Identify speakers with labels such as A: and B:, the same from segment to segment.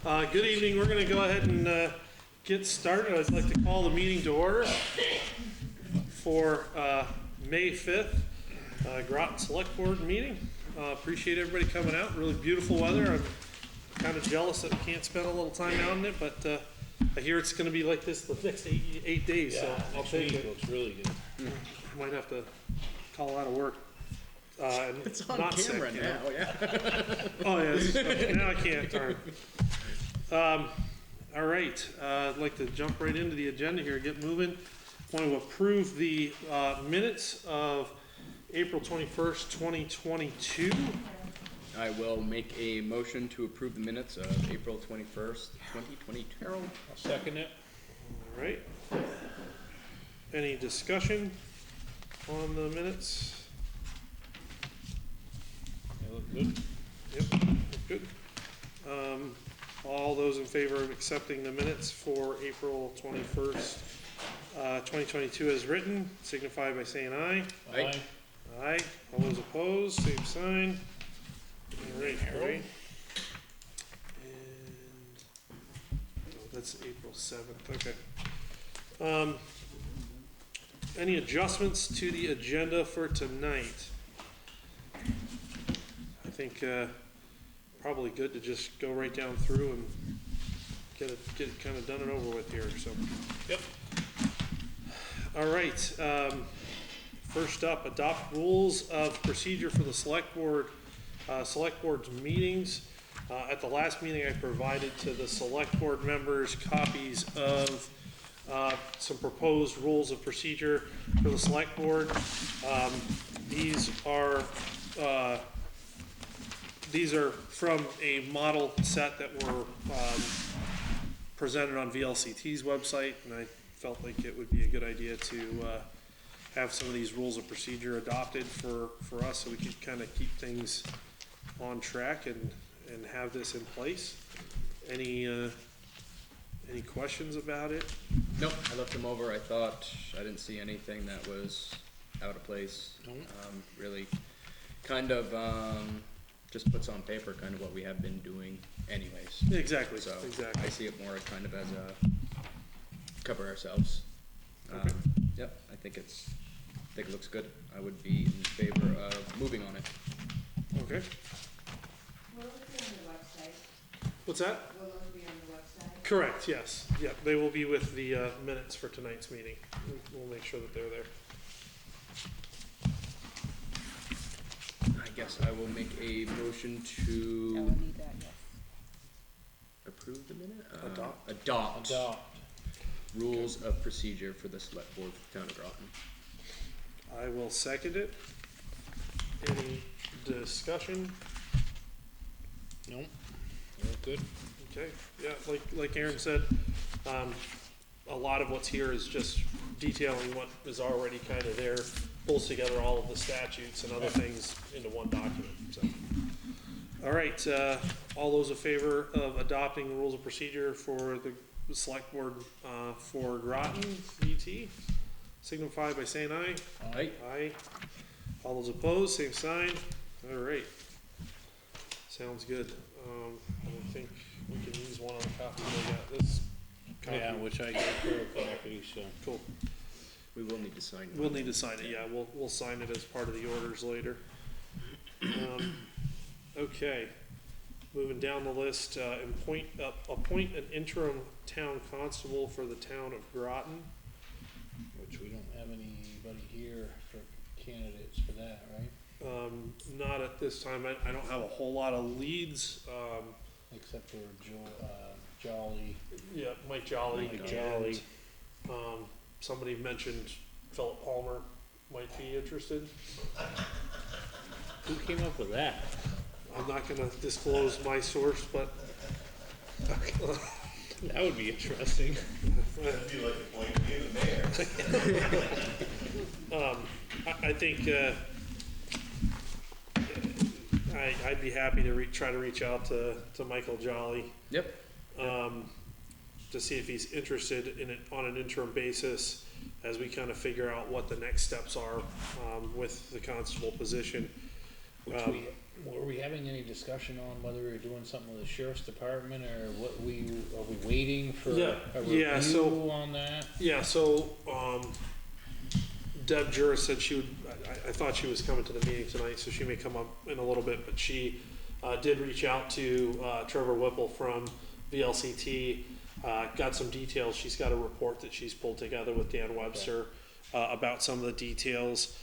A: Good evening. We're going to go ahead and get started. I'd like to call the meeting to order for May 5th, Groton Select Board meeting. Appreciate everybody coming out. Really beautiful weather. I'm kind of jealous that we can't spend a little time out in it, but I hear it's going to be like this the next eight days, so I'll take it.
B: Looks really good.
A: Might have to call out of work.
C: It's on
A: not
C: camera
A: sick,
C: now, yeah.
A: Oh, yeah, now I can't, darn. All right, I'd like to jump right into the agenda here, get moving. Want to approve the minutes of April 21st, 2022.
C: I will make a motion to approve the minutes of April 21st, 2022.
B: I'll second it.
A: All right. Any discussion on the minutes?
B: They look good.
A: Yep, good. All those in favor of accepting the minutes for April 21st, 2022 as written, signify by saying aye.
C: Aye.
A: Aye. All those opposed, same sign. All right, great. And, oh, that's April 7th, okay. Any adjustments to the agenda for tonight? I think probably good to just go right down through and get it kind of done and over with here. So,
B: Yep.
A: all right. First up, adopt rules of procedure for the select board. Select board's meetings. At the last meeting, I provided to the select board members copies of some proposed rules of procedure for the select board. These are from a model set that were presented on VLCT's website, and I felt like it would be a good idea to have some of these rules of procedure adopted for us, so we could kind of keep things on track and have this in place. Any questions about it?
C: Nope, I looked them over. I thought I didn't see anything that was out of place. Really kind of just puts on paper kind of what we have been doing anyways.
A: Exactly.
C: So
A: exactly.
C: I see it more kind of as a cover ourselves.
A: Okay.
C: Yep, I think it looks good. I would be in favor of moving on it.
A: Okay.
D: Will it be on the website?
A: What's that?
D: Will those be on the website?
A: Correct, yes. Yep, they will be with the minutes for tonight's meeting. We'll make sure that they're there.
C: I guess I will make a motion
D: I
C: to
D: will need that, yes.
C: approve the minute?
A: Adopt.
C: Adopt rules of procedure for the select board for the town of Groton.
A: I will second it. Any discussion?
B: Nope. They look good.
A: Okay, yeah, like Aaron said, a lot of what's here is just detailing what is already kind of there, pulls together all of the statutes and other things into one document, so. All right, all those in favor of adopting the rules of procedure for the select board for Groton VT, signify by saying aye.
C: Aye.
A: Aye. All those opposed, same sign. All right. Sounds good. I think we can use one of the copies. I got this copy.
B: Yeah, which I gave her a copy, so.
A: Cool.
C: We will need to sign one.
A: We'll need to sign it. Yeah, we'll sign it as part of the orders later. Okay. Moving down the list, appoint an interim town constable for the town of Groton.
B: Which we don't have anybody here for candidates for that, right?
A: Not at this time. I don't have a whole lot of leads.
B: Except for Jolly.
A: Yeah, Mike Jolly.
B: Mike Jolly.
A: And, somebody mentioned Philip Palmer might be interested.
B: Who came up with that?
A: I'm not going to disclose my source, but
B: That would be interesting.
E: That'd be like appointing me the mayor.
A: I think I'd be happy to try to reach out to Michael Jolly.
C: Yep.
A: To see if he's interested in it on an interim basis as we kind of figure out what the next steps are with the constable position.
B: Which Were we having any discussion on whether we were doing something with the sheriff's department, or what are we waiting for
A: Yeah,
B: a
A: yeah, so-
B: review on that?
A: Yeah, so, Deb Juris said she would, I thought she was coming to the meeting tonight, so she may come up in a little bit, but she, did reach out to, Trevor Whipple from VLCT, got some details. She's got a report that she's pulled together with Dan Webster, about some of the details.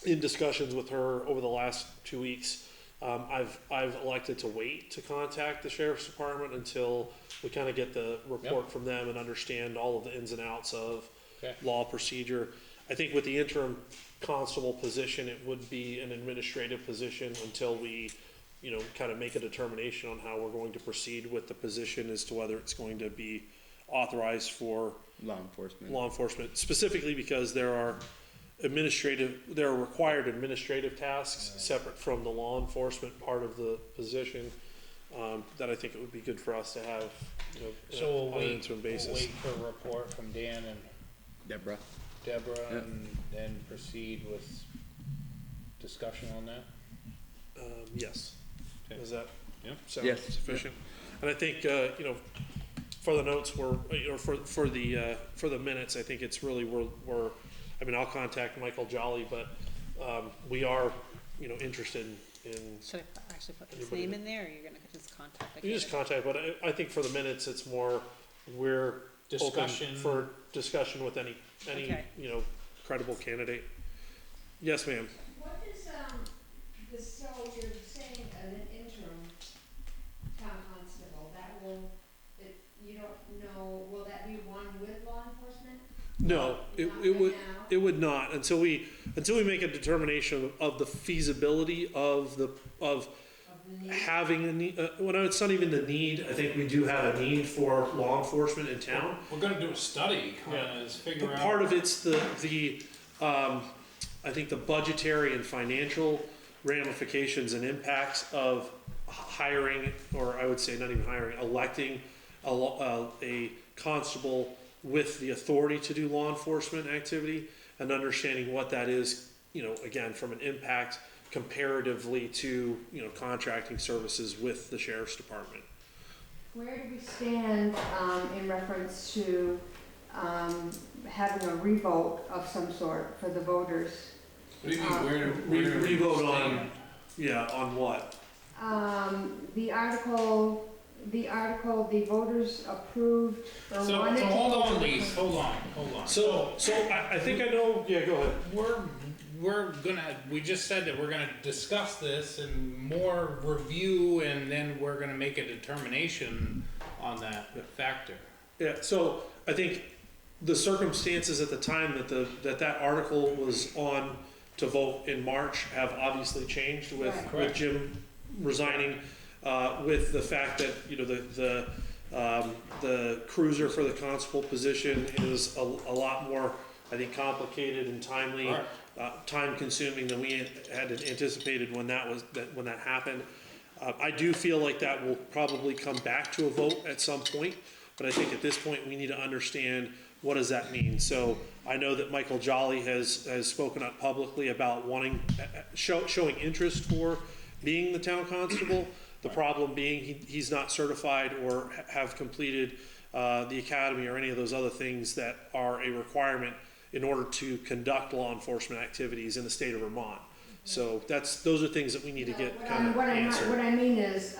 A: In discussions with her over the last 2 weeks, I've elected to wait to contact the sheriff's department until we kind of get the report from them and understand all of the ins and outs of
B: Okay.
A: law procedure. I think with the interim constable position, it would be an administrative position until we, kind of make a determination on how we're going to proceed with the position as to whether it's going to be authorized for
C: Law enforcement.
A: law enforcement, specifically because there are required administrative tasks separate from the law enforcement part of the position, that I think it would be good for us to have,
B: So we'll
A: on an
B: wait,
A: interim
B: we'll
A: basis.
B: wait for a report from Dan and
C: Deborah.
B: Deborah,
C: Yeah.
B: and then proceed with discussion on that?
A: Yes.
B: Okay.
A: Does that
B: Yep.
A: sound
C: Yes.
A: sufficient? And I think, for the notes, for the minutes, I think it's really, I'll contact Michael Jolly, but, we are, interested in,
D: Should I actually put his
A: Anybody
D: name
A: that-
D: in there, or you're gonna just contact the
A: you just
D: candidate?
A: contact, but I think for the minutes, it's more, we're open
B: Discussion.
A: for discussion with any,
D: Okay.
A: credible candidate. Yes, ma'am.
D: What is, so you're saying an interim town constable, you don't know, will that be one with law enforcement?
A: No, it
D: Not
A: would,
D: right now?
A: it would not, until we make a determination of the feasibility of
D: Of the need?
A: having a need, it's not even the need, I think we do have a need for law enforcement in town.
B: We're gonna do a study, is figure
A: But
B: out.
A: part of it's I think the budgetary and financial ramifications and impacts of hiring, or I would say not even hiring, electing a constable with the authority to do law enforcement activity, and understanding what that is, again, from an impact comparatively to, contracting services with the sheriff's department.
F: Where do we stand in reference to having a revote of some sort for the voters?
B: What do you mean, where do
A: Revote on,
B: stand?
A: yeah, on what?
F: The article, the voters approved or
B: So
F: wanted to.
B: hold
F: vote
B: on,
F: to-
B: Lise, hold on.
A: So I think I know, yeah, go ahead.
B: We just said that we're gonna discuss this and more review, and then we're gonna make a determination on that factor.
A: Yeah, so I think the circumstances at the time that article was on to vote in March have obviously changed with,
F: Right.
A: with Jim resigning, with the fact that, the cruiser for the constable position is a lot more, I think, complicated and timely,
B: Right.
A: time consuming than we had anticipated when that happened. I do feel like that will probably come back to a vote at some point, but I think at this point, we need to understand what does that mean. So I know that Michael Jolly has spoken up publicly about wanting, showing interest for being the town constable. The problem being, he's not certified or have completed the academy or any of those other things that are a requirement in order to conduct law enforcement activities in the state of Vermont. So those are things that we need to get kind of
F: What
A: answered.
F: I mean is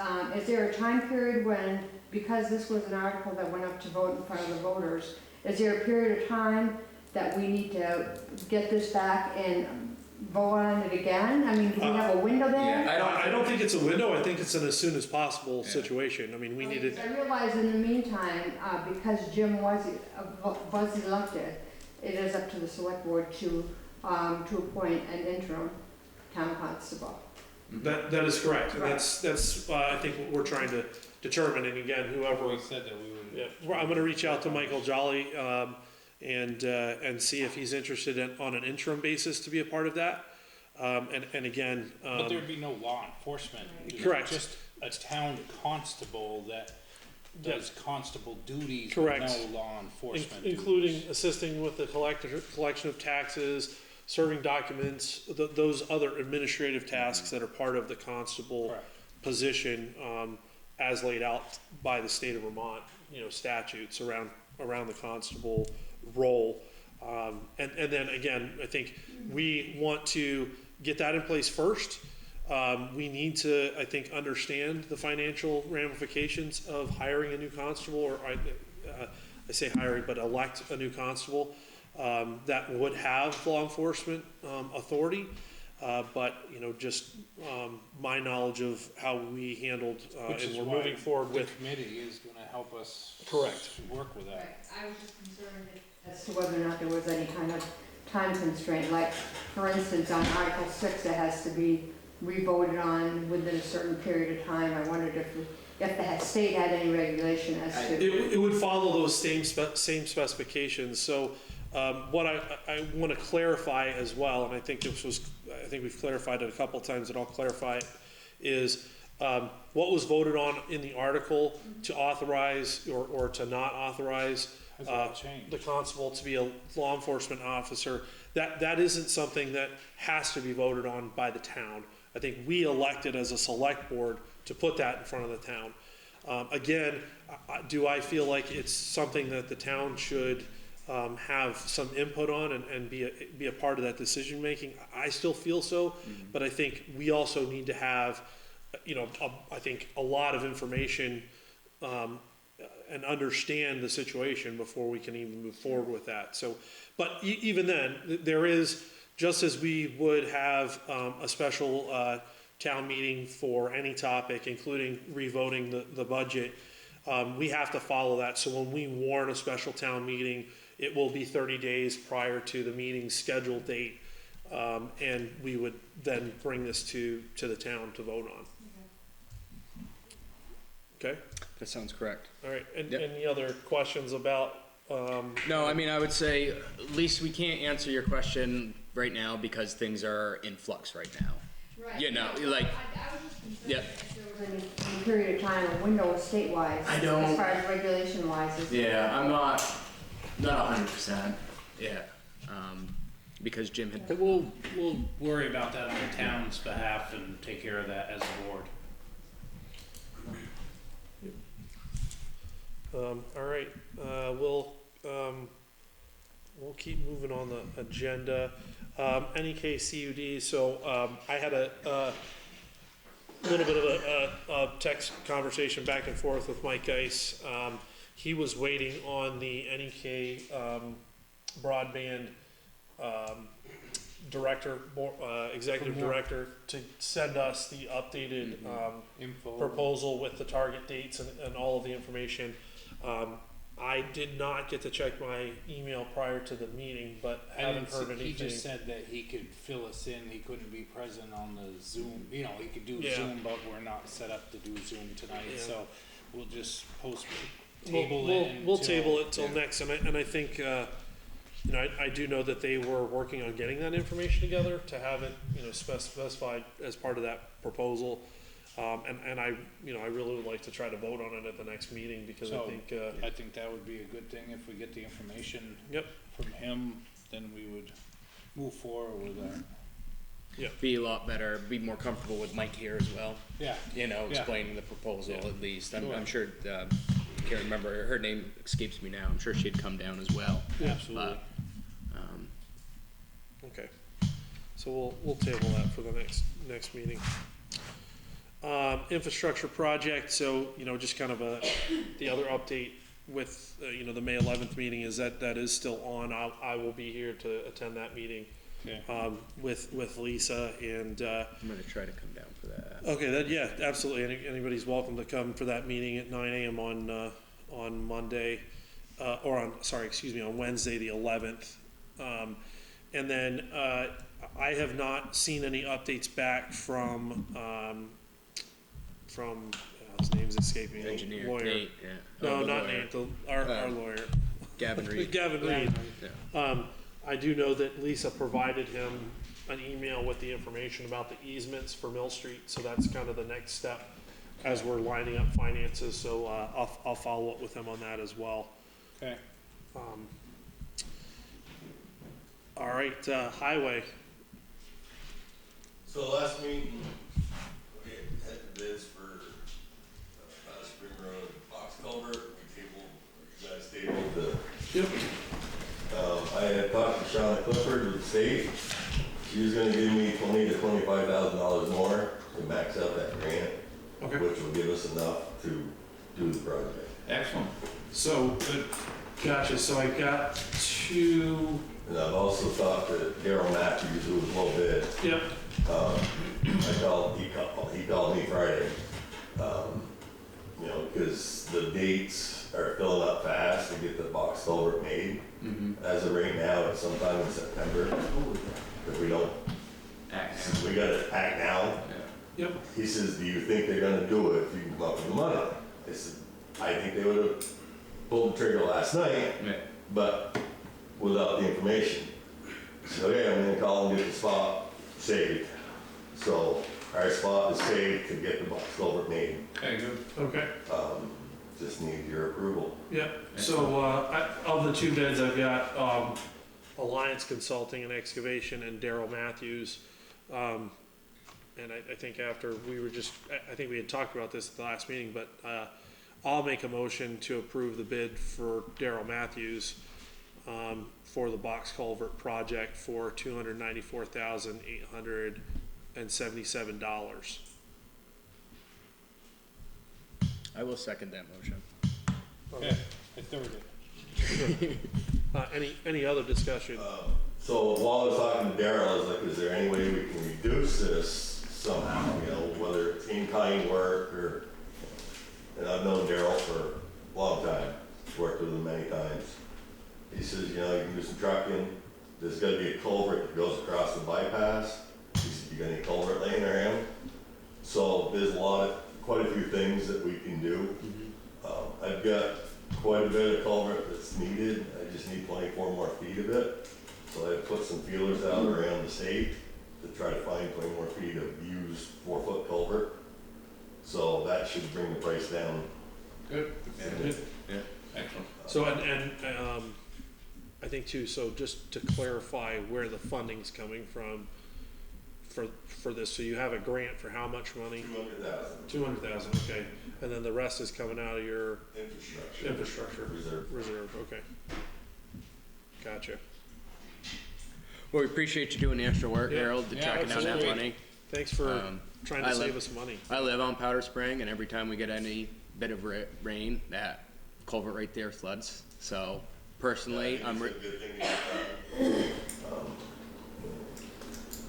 F: there a time period when, because this was an article that went up to vote in front of the voters, is there a period of time that we need to get this back and vote on it again? I mean, do we have a window there?
C: Yeah,
A: I don't think it's a window, I think it's an as soon as possible
C: Yeah.
A: situation. I mean, we need to,
F: I realize in the meantime, because Jim was elected, it is up to the select board to appoint an interim town constable.
A: that is correct. And that's, I think what we're trying to determine, and again, whoever,
B: We said that we would.
A: yeah, I'm gonna reach out to Michael Jolly, and see if he's interested on an interim basis to be a part of that. And again,
B: But there'd be no law enforcement.
A: Correct.
B: Just a town constable that does constable duties, with
A: Correct.
B: no law enforcement duties.
A: including assisting with the collection of taxes, serving documents, those other administrative tasks that are part of the constable
B: Correct.
A: position, as laid out by the state of Vermont, statutes around the constable role. And then again, I think we want to get that in place first. We need to, I think, understand the financial ramifications of hiring a new constable, or I say hiring, but elect a new constable that would have law enforcement authority. But just my knowledge of how we handled,
B: Which
A: and
B: is
A: we're
B: why
A: moving forward
B: the
A: with.
B: committee is gonna help us.
A: Correct.
B: Work with that.
D: Right, I was just concerned
F: As to whether or not there was any kind of time constraint, like, for instance, on Article 6, it has to be re-voted on within a certain period of time. I wondered if the state had any regulation as to.
A: It would follow those same specifications. So what I want to clarify as well, and I think we've clarified it a couple of times, and I'll clarify it, is what was voted on in the article to authorize or to not authorize
B: Has all changed.
A: the constable to be a law enforcement officer. That isn't something that has to be voted on by the town. I think we elected as a select board to put that in front of the town. Again, do I feel like it's something that the town should have some input on and be a part of that decision making? I still feel so, but I think we also need to have, I think a lot of information and understand the situation before we can even move forward with that. So, but even then, there is, just as we would have a special town meeting for any topic, including revoting the budget, we have to follow that. So when we warn a special town meeting, it will be 30 days prior to the meeting's scheduled date, and we would then bring this to the town to vote on. Okay?
C: That sounds correct.
A: All right, and
C: Yep.
A: any other questions about,
C: No, I mean, I would say, at least we can't answer your question right now because things are in flux right now.
D: Right.
C: You know,
D: No,
C: like-
D: I was just concerned
C: Yeah.
D: if there was
F: Any period of time, a window statewide,
C: I don't-
F: as far as regulation wise.
C: Yeah, I'm not 100%. Yeah, because Jim had.
B: But we'll worry about that on the town's behalf and take care of that as a board.
A: all right, we'll keep moving on the agenda. NEK CUD, so I had a little bit of a text conversation back and forth with Mike Geis. He was waiting on the NEK broadband director, executive director, to send us the updated
B: Info.
A: proposal with the target dates and all of the information. I did not get to check my email prior to the meeting, but haven't heard anything.
B: He just said that he could fill us in, he couldn't be present on the Zoom, he could do
A: Yeah.
B: Zoom, but we're not set up to do Zoom tonight,
A: Yeah.
B: so we'll just table it.
A: We'll table it till next, and I think, I do know that they were working on getting that information together to have it, specified as part of that proposal. And I really would like to try to vote on it at the next meeting, because I
B: So,
A: think,
B: I think that would be a good thing, if we get the information
A: Yep.
B: from him, then we would move forward with that.
C: Be a lot better, be more comfortable with Mike here as well,
B: Yeah,
C: explaining the proposal
B: Yeah.
C: at least.
B: Sure.
C: I'm sure, can't remember, her name escapes me now, I'm sure she'd come down as well.
B: absolutely.
C: But,
A: okay. So we'll table that for the next meeting. Infrastructure project, so, just kind of the other update with, the May 11th meeting is that is still on. I will be here to attend that meeting,
B: Okay.
A: with Lisa, and,
C: I'm gonna try to come down for that.
A: okay, yeah, absolutely. Anybody's welcome to come for that meeting at 9 AM on Monday, on Wednesday, the 11th. And then, I have not seen any updates back from his name's escaping me.
C: Engineer,
A: Lawyer.
C: Nate, yeah.
A: No,
C: Oh, the
A: not
C: lawyer.
A: Nate, our lawyer.
C: Gavin Reed.
A: Gavin Reed.
C: Yeah.
A: I do know that Lisa provided him an email with the information about the easements for Mill Street, so that's kind of the next step as we're lining up finances, so, I'll follow up with him on that as well.
B: Okay.
A: All right, highway.
E: So last meeting, we had the bids for, Spring Road box culvert, we tabled, or you guys tabled the.
A: Yep.
E: I had talked to Shauna Clifford with the state. She was gonna give me $20,000 to $25,000 more to max out that grant,
A: Okay.
E: which will give us enough to do the project.
B: Excellent.
A: So, gotcha, so I got two,
E: And I've also talked to Daryl Matthews, who was a little bit,
A: yep,
E: he called me Friday. You know, because the dates are filling up fast to get the box culvert made. As of right now, it's sometime in September. If we don't, we gotta act now.
A: yep,
E: He says, do you think they're gonna do it if you come up with the money? I said, I think they would've pulled the trigger last night, but without the information. So, okay, I'm gonna call and get the spot saved. So, our spot is saved to get the box culvert made.
B: Okay, good.
A: okay,
E: Just need your approval.
A: yep. So, of the two bids, I've got, Alliance Consulting and Excavation and Daryl Matthews. And I think after we were just, I think we had talked about this at the last meeting, but, I'll make a motion to approve the bid for Daryl Matthews, for the box culvert project for $294,877.
C: I will second that motion.
B: Okay, I third it.
A: Any other discussion?
E: So while I was talking to Daryl, I was like, is there any way we can reduce this somehow, you know, whether it's in-kind work or, and I've known Daryl for a long time, worked with him many times. He says, you know, you can do some trucking, there's gotta be a culvert that goes across the bypass. He said, you got any culvert laying around? So there's quite a few things that we can do. I've got quite a bit of culvert that's needed, I just need 24 more feet of it. So I put some feelers out around the state to try to find 20 more feet of used 4-foot culvert. So that should bring the price down.
B: Good.
C: Yeah.
B: Excellent.
A: So, and I think too, so just to clarify where the funding's coming from for this, so you have a grant for how much money?
E: 200,000.
A: 200,000, okay, and then the rest is coming out of your infrastructure reserve, okay. Gotcha.
C: Well, we appreciate you doing the extra work,
A: Yeah.
C: Harold, to
B: Yeah,
C: tracking down that
B: absolutely.
C: money.
A: Thanks for trying to
C: I
A: save
C: live-
A: us money.
C: I live on Powder Spring, and every time we get any bit of rain, that culvert right there floods. So personally,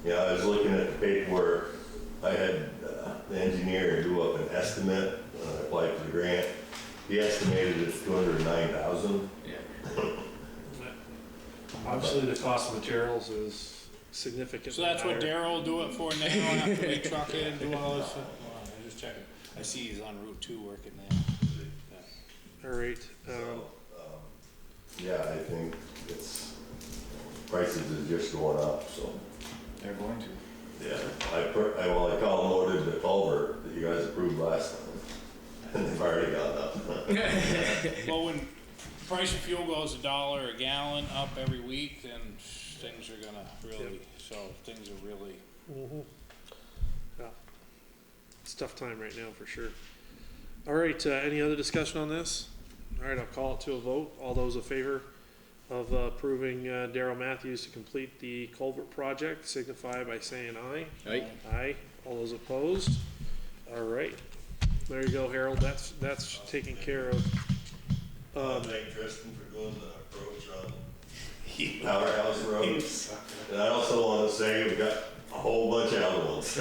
E: Yeah, I was looking at the paperwork. I had the engineer do up an estimate when I applied for the grant. He estimated it at 209,000.
C: yeah.
A: Obviously, the cost of materials is significantly
B: So that's what
A: higher.
B: Daryl will do it for now, after we truck it and do all this stuff? Hold on, I'm just checking. I see he's on Route 2 working now.
A: All right,
E: Yeah, I think it's, prices is just going up, so.
B: They're going to.
E: Yeah, I call and ordered the culvert that you guys approved last time, and they've already gone up.
B: Well, when price of fuel goes $1 a gallon up every week, then things are gonna really, so things are really.
A: yeah. It's a tough time right now, for sure. All right, any other discussion on this? All right, I'll call it to a vote. All those in favor of approving Daryl Matthews to complete the culvert project signify by saying aye.
C: Aye.
A: Aye. All those opposed? All right. There you go, Harold. That's taken care of.
E: Thank Tristan for doing the approach on Powerhouse Roads. And I also want to say we've got a whole bunch of other ones.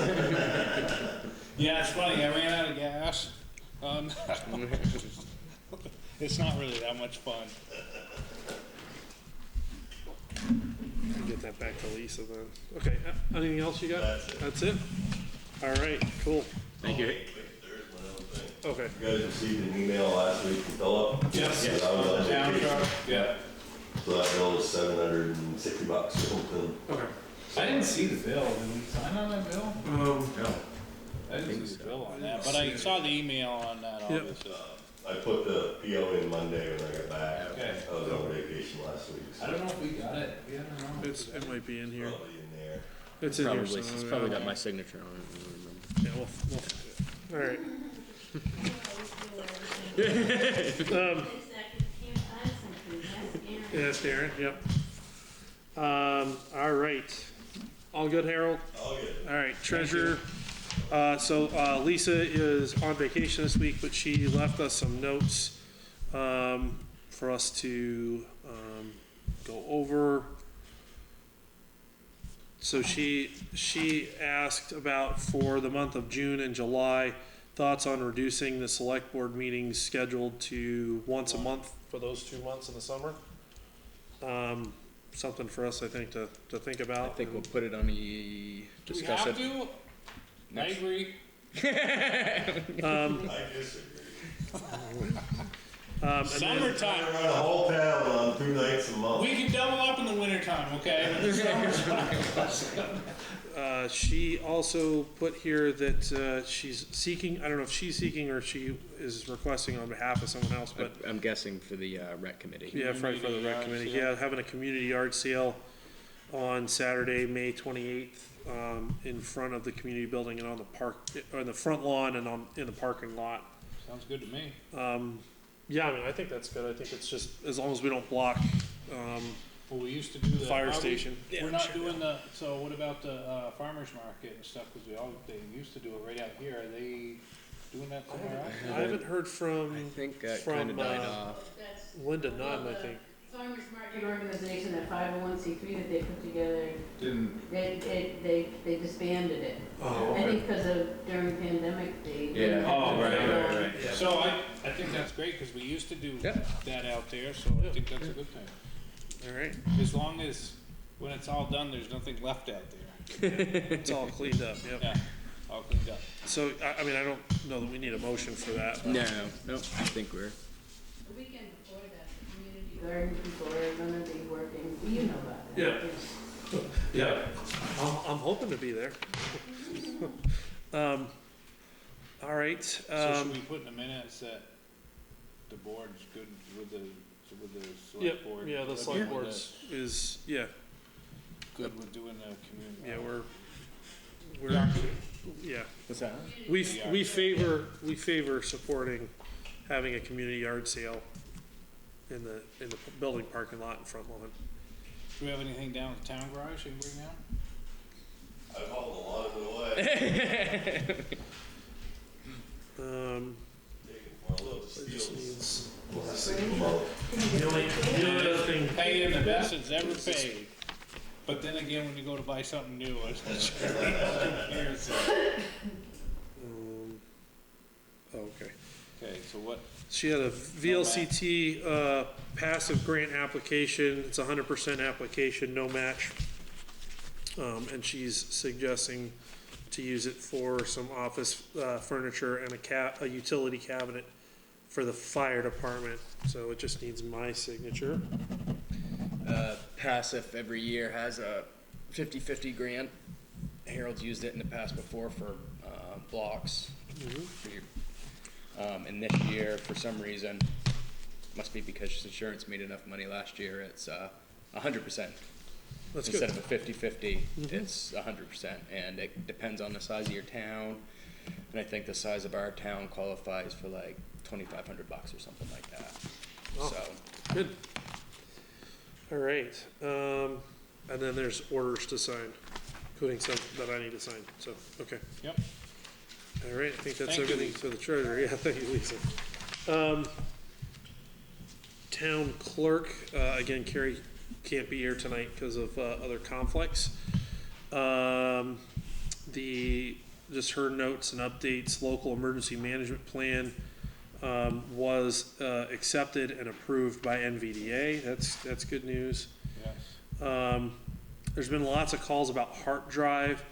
B: Yeah, it's funny, I ran out of gas. It's not really that much fun.
A: Get that back to Lisa then. Okay, anything else you got?
E: That's it.
A: That's it? All right, cool.
C: Thank you.
E: Wait, there's one other thing.
A: Okay.
E: You guys received an email last week from Philip?
B: Yes.
E: Yes. I was on
B: Town
E: vacation.
B: truck, yeah.
E: So that bill was $760 or something.
A: Okay.
B: I didn't see the bill, did we sign on that bill?
E: No.
B: I didn't see the bill on that, but I saw the email on that,
A: Yep.
B: obviously.
E: I put the PO in Monday when I got back.
B: Okay.
E: I was on vacation from last week. So
B: I don't know if we got it. I don't know.
A: It might be in here.
E: probably in there.
A: It's in here
C: Probably, it's
A: somewhere.
C: probably got my signature on it, I don't remember.
A: Yeah, we'll all right. Yeah, that's Darren, yep. All right. All good, Harold?
E: All good.
A: All right, treasurer. So Lisa is on vacation this week, but she left us some notes for us to go over. So she asked about for the month of June and July, thoughts on reducing the select board meetings scheduled to once a month for those 2 months in the summer. Something for us, I think, to think about.
C: I think we'll put it on the,
B: Do we
C: discuss
B: have
C: it.
B: to? I
C: next-
B: agree.
E: I disagree.
A: And then-
B: Summertime.
E: I run a whole town on 2 nights a month.
B: We can double up in the wintertime, okay? When it's summertime.
A: She also put here that she's seeking, I don't know if she's seeking or she is requesting on behalf of someone else, but
C: I'm guessing for the rec committee.
A: yeah, for the rec
B: Community yard
A: committee,
B: sale.
A: yeah, having a community yard sale on Saturday, May 28th, in front of the community building and on the park, on the front lawn and in the parking lot.
B: Sounds good to me.
A: Yeah, I mean, I think that's good. I think it's just, as long as we don't block,
B: Well, we used to do the.
A: fire
B: are we-
A: station.
B: We're not doing the, so what about the farmer's market and stuff, cause they used to do it right out here, are they doing that somewhere else?
A: I haven't heard from
C: I think that
A: From,
C: kinda died
A: uh,
C: off.
A: Linda Nunn, I think.
G: Farmers Market organization, that 501c3 that they put together,
B: Didn't,
G: they disbanded it.
A: Oh,
G: I think because of during pandemic, they.
C: Yeah.
B: oh, right,
G: So,
B: right, right. So I think that's great, cause we used to do
C: Yep.
B: that out there, so I think that's a good thing.
A: All right,
B: As long as, when it's all done, there's nothing left out there.
A: it's all cleaned up, yep.
B: Yeah, all cleaned up.
A: So, I mean, I don't know that we need a motion for that. but-
C: No, I think we're,
G: The weekend before that, the community garden people are gonna be working, you know about that.
A: Yeah. Yeah. I'm hoping to be there. All right,
B: So should we put in the minutes that the board's good with the
A: yep,
B: select board?
A: yeah, the
B: good
A: select
B: with
A: board
B: the-
A: is, yeah,
B: Good with doing the community.
A: yeah, we're, yeah.
C: what's that?
A: We favor supporting having a community yard sale in the building parking lot in front lawn.
B: Do we have anything down at the town garage you can bring down?
E: I've hauled a lot of it away. Taking one of those
A: It just
E: steels.
A: needs,
E: We'll have to see them all.
A: the only other thing,
B: Paying the best it's ever paid. But then again, when you go to buy something new, it's
A: oh, okay.
B: Okay, so what,
A: She had a VLCT, passive grant application, it's a 100% application, no match. And she's suggesting to use it for some office, furniture and a utility cabinet for the fire department, so it just needs my signature.
C: Passive every year has a 50/50 grant. Harold's used it in the past before for blocks. And this year, for some reason, must be because his insurance made enough money last year, it's 100%.
A: That's
C: Instead
A: good.
C: of a 50/50, it's 100%, and it depends on the size of your town. And I think the size of our town qualifies for like $2,500 or something like that.
A: Oh.
C: So,
A: Good. All right, and then there's orders to sign, including some that I need to sign, so, okay.
B: yep,
A: All right, I think that's
B: Thank you,
A: everything for the treasurer, yeah, thank you, Lisa. Town clerk, again, Carrie can't be here tonight because of, other conflicts. Just her notes and updates, local emergency management plan, was, accepted and approved by NVDA, that's good news.
B: yes.
A: There's been lots of calls about Hart Drive,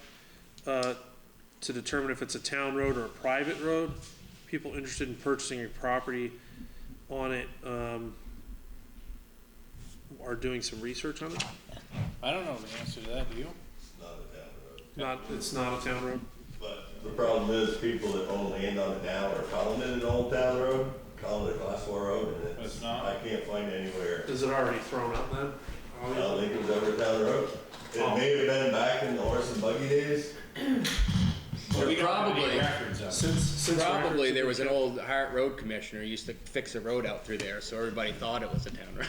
A: to determine if it's a town road or a private road. People interested in purchasing a property on it, are doing some research on it.
B: I don't know the answer to that, do you?
E: It's not a town road.
A: It's not a town road.
E: But the problem is, people that own land on the town are calling it an old town road, calling it a class 4 road, and
B: It's not.
E: I can't find anywhere
A: Is it already thrown up then?
E: I don't think it was ever down the road. It may have been back in the horse and buggy days.
B: But we don't have any
C: Probably.
B: records of it.
A: Since
C: Probably
A: records
C: there
A: have
C: was
A: been
C: an old Hart Road commissioner who used to fix a road out through there, so everybody thought it was a town road.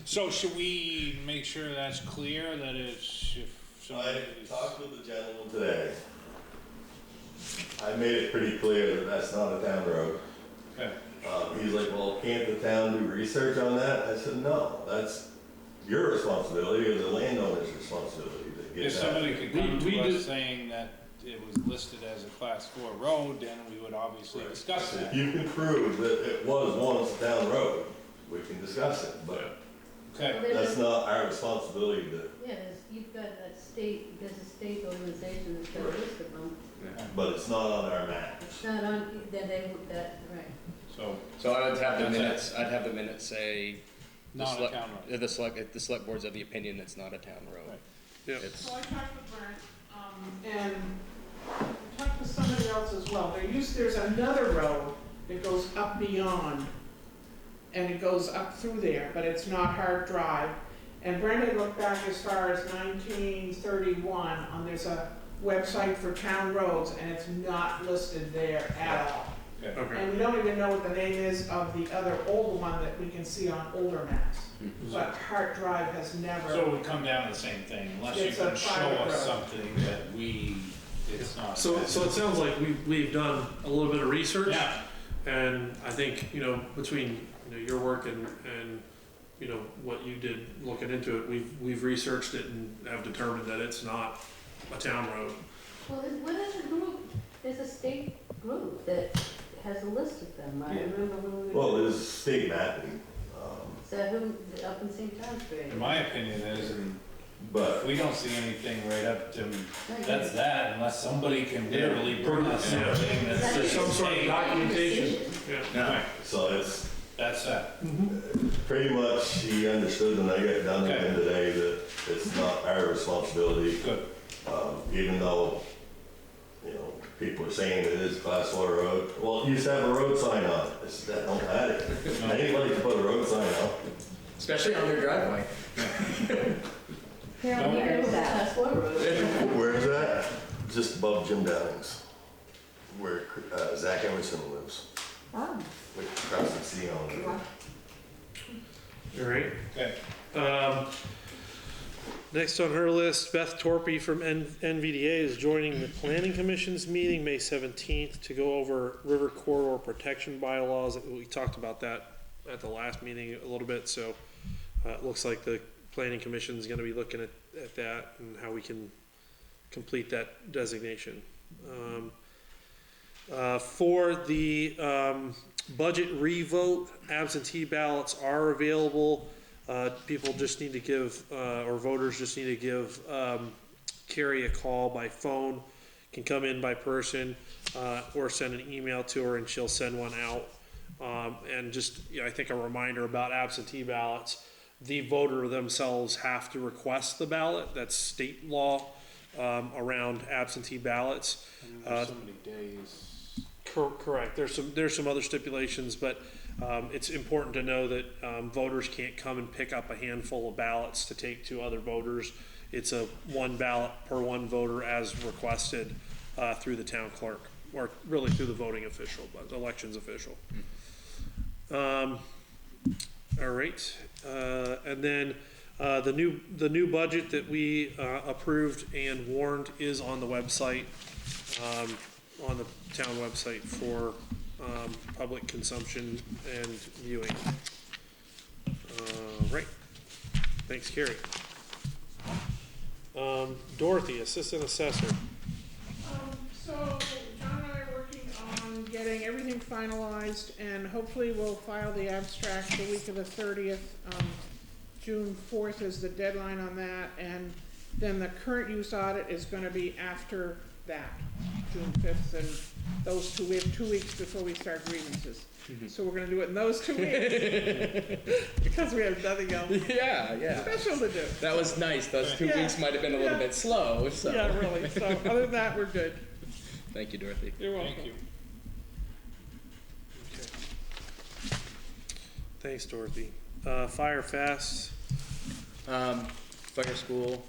B: So should we make sure that's clear, that it's, if
E: I
B: somebody's.
E: talked with the gentleman today. I made it pretty clear that that's not a town road.
B: Okay.
E: He's like, well, can't the town do research on that? I said, no, that's your responsibility or the landowner's responsibility to get
B: If
E: that.
B: somebody could come
A: We
B: to
A: do-
B: us saying that it was listed as a class 4 road, then we would obviously discuss
E: If
B: that.
E: you can prove that it was once a town road, we can discuss it, but
B: Okay,
E: that's not our responsibility to,
G: Yeah, you've got a state, there's a state organization that's got a list of them.
E: but it's not on our map.
G: It's not on, right.
B: so
C: So I would have the
B: That's it.
C: minutes, I'd have the minutes say. the
B: not a
C: select-
B: town road.
C: The select board's of the opinion it's not a town road.
B: Right.
A: Yeah.
C: It's,
H: So I talked with Brent, and talked with somebody else as well. There's another road that goes up beyond, and it goes up through there, but it's not Hart Drive. And Brent had looked back as far as 1931, there's a website for town roads, and it's not listed there at all.
B: Okay.
A: Okay.
H: And we don't even know what the name is of the other old one that we can see on older maps. But Hart Drive has never.
B: So it would come down to the same thing, unless you
H: It's a
B: can show
H: private
B: us
H: road.
B: something that it's not.
A: So it sounds like we've done a little bit of research.
B: Yeah,
A: And I think, between, your work and, what you did looking into it, we've researched it and have determined that it's not a town road.
G: Well, what is a group, there's a state group that has a list of them, I remember when we were.
E: Well, there's state mapping,
G: Is that who, up in St. Johnsbury?
B: in my opinion is, and
E: but
B: if we don't see anything right up to, that's that, unless somebody can literally bring us
A: Yeah.
B: something that
G: That's
B: says.
A: Some sort of
B: hey,
A: documentation. Yeah.
B: Okay,
E: so it's
B: that's that.
E: pretty much, he understood when I got done with
B: Okay.
E: him today that it's not our responsibility.
B: Good.
E: Even though, people are saying it is class 4 road. Well, it used to have a road sign on it. It's, that don't matter. Anybody can put a road sign on.
C: especially on their driveway.
F: Carol,
B: No.
F: where is that?
G: Class 4 road.
E: Where is that? Just above Jim Downing's, where Zach Emerson lives,
F: Oh,
E: like across the sea on it.
A: All right.
B: Okay,
A: Next on her list, Beth Torpy from NVDA is joining the Planning Commission's meeting May 17th to go over river corridor protection bylaws. We talked about that at the last meeting a little bit, so it looks like the Planning Commission is going to be looking at that and how we can complete that designation. For the budget revote, absentee ballots are available. People just need to give, or voters just need to give Carrie a call by phone, can come in by person, or send an email to her and she'll send one out. And just, I think a reminder about absentee ballots, the voter themselves have to request the ballot. That's state law around absentee ballots.
B: so many days.
A: Correct. There's some other stipulations, but it's important to know that voters can't come and pick up a handful of ballots to take to other voters. It's a one ballot per one voter as requested through the town clerk, or really through the voting official, but the elections official. All right, and then the new budget that we approved and warned is on the website. On the town website for public consumption and viewing. Right. Thanks, Carrie. Dorothy, Assistant Assessor.
H: So John and I are working on getting everything finalized, and hopefully we'll file the abstract the week of the 30th. June 4th is the deadline on that, and then the current use audit is gonna be after that, June 5th, and those we have 2 weeks before we start grievances. So we're gonna do it in those 2 weeks, because we have nothing else
C: Yeah.
H: special to do.
C: That was nice. Those 2
H: Yeah.
C: weeks might have been a little
H: Yeah.
C: bit slow, so.
H: Yeah, really, so other than that, we're good.
C: Thank you, Dorothy.
H: You're welcome.
B: Thank you.
A: Thanks, Dorothy. Fire Fast,
C: Fire school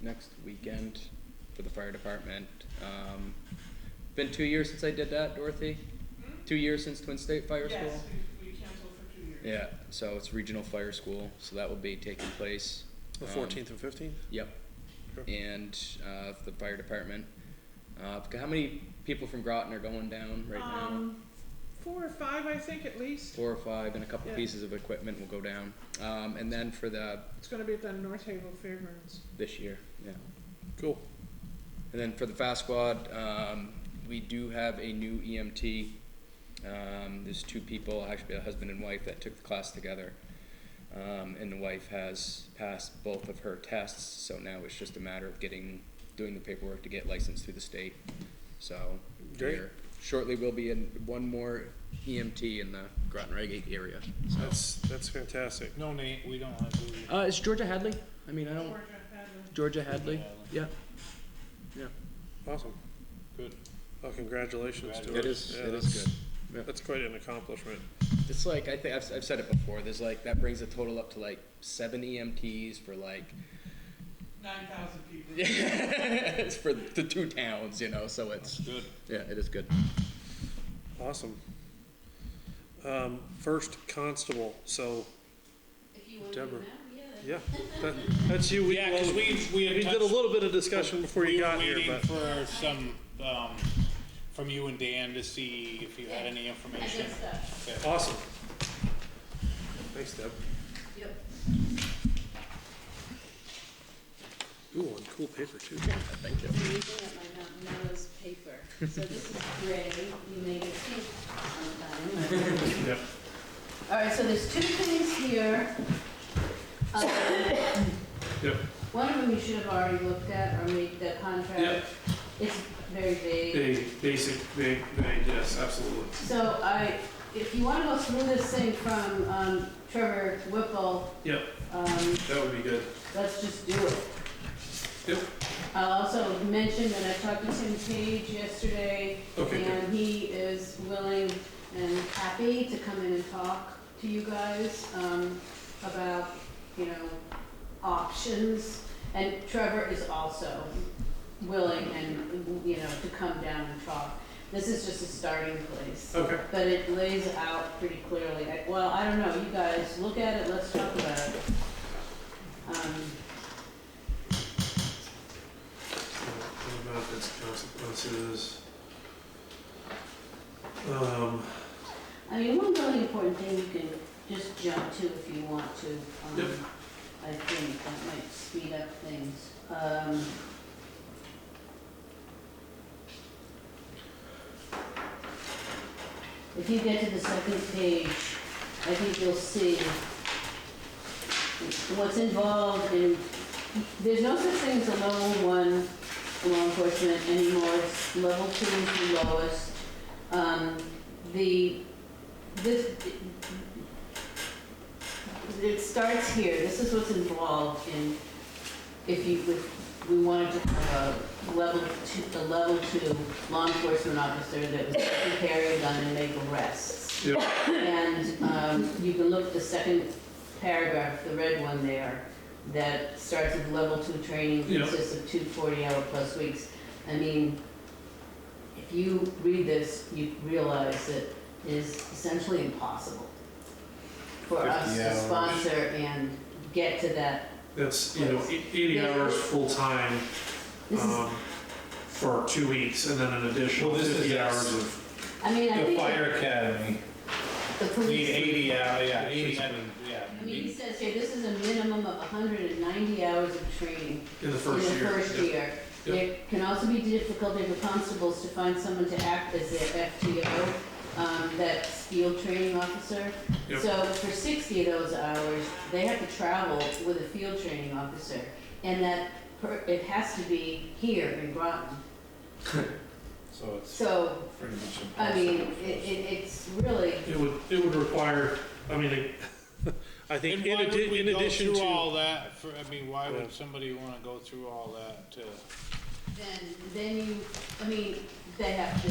C: next weekend for the fire department. Been 2 years since I did that, Dorothy? 2 years since Twin State Fire School?
H: Yes, we canceled for 2 years.
C: Yeah, so it's regional fire school, so that will be taking place.
A: the 14th and 15th?
C: Yep.
A: Okay.
C: And the fire department. How many people from Groton are going down right now?
H: 4 or 5, I think, at least.
C: 4 or 5, and a couple
H: Yeah.
C: pieces of equipment will go down. And then for
H: It's gonna be at the North Havel Fairgrounds.
C: this year, yeah.
A: Cool.
C: And then for the fast squad, we do have a new EMT. There's 2 people, actually a husband and wife, that took the class together. And the wife has passed both of her tests, so now it's just a matter of doing the paperwork to get licensed through the state. So
A: Great.
C: there shortly will be one more EMT in the Groton Reigate area. So
A: That's fantastic.
B: No, Nate, we don't have to.
C: it's Georgia Hadley. I mean, I don't. Georgia Hadley. Yeah. Yeah.
A: Awesome.
B: Good.
A: Well, congratulations to her.
C: It is.
A: Yeah,
C: It
A: that's-
C: is good. Yeah.
A: That's quite an accomplishment.
C: It's like I think I've said it before. There's like that brings the total up to like 7 EMTs for like
H: 9,000 people.
C: it's for the 2 towns, you know. So it's
B: Good.
C: yeah, it is good.
A: Awesome. First Constable, so,
G: If you want to do
A: Deborah.
G: that, yeah.
A: yeah, that's you.
B: Yeah, because we had
A: We did a
B: touched-
A: little bit of discussion before you got
B: We
A: here,
B: were waiting
A: but,
B: for some, from you and Dan to see if you had any
G: I
B: information.
G: did stuff.
B: Okay.
A: awesome. Thanks, Deb.
G: Yep.
A: Ooh, on cool paper too.
C: Thank you.
G: I'm using up my nose paper. So this is gray, you made it pink sometime.
A: Yep.
G: All right, so there's 2 things here.
A: Yep.
G: One of them you should have already looked at, or made the contract.
A: Yep.
G: It's very vague.
A: Big, yes, absolutely.
G: So if you want to go through this thing from Trevor Whipple,
A: Yep, that would be good.
G: let's just do it.
A: Yep.
G: I'll also mention that I talked to Tim Page yesterday,
A: Okay, good.
G: and he is willing and happy to come in and talk to you guys about, options. And Trevor is also willing and, to come down and talk. This is just a starting place.
A: Okay.
G: But it lays out pretty clearly. I don't know, you guys look at it, let's talk about it.
A: What about its consequences?
G: One really important thing you can just jump to if you want to.
A: Yep.
G: I think that might speed up things. If you get to the second page, I think you'll see what's involved in, there's no such thing as a level 1 law enforcement anymore. It's level 2 is the lowest. It starts here. This is what's involved in, if we wanted to have a level 2 law enforcement officer that was able to carry a gun and make arrests.
A: Yep.
G: And you can look at the second paragraph, the red one there, that starts with level 2 training,
A: Yep.
G: consists of 2 40-hour-plus weeks. If you read this, you realize that it is essentially impossible for us
B: 50
G: to
B: hours.
G: sponsor and get to that.
A: That's, 80 hours full-time,
G: This is,
A: for 2 weeks, and then an additional
B: Well, this is
A: 50
B: this.
A: hours of,
G: I
B: The
G: think
B: fire academy,
G: the
B: need
G: police.
B: 80 hours, yeah, 80,
G: He says here, this is a minimum of 190 hours of training
A: in the first year.
G: in the first
A: Yep.
G: year. There can also be difficulty for constables to find someone to act as their FTO, that field training officer.
A: Yep.
G: So for 60 of those hours, they have to travel with a field training officer, and it has to be here in Groton.
B: so it's
G: So,
B: pretty much impossible.
G: it's really,
A: It would require, I think
B: And
A: in
B: why would we go
A: addition
B: through
A: to,
B: all that, why
A: Yeah.
B: would somebody wanna go through all that to?
G: then they have to,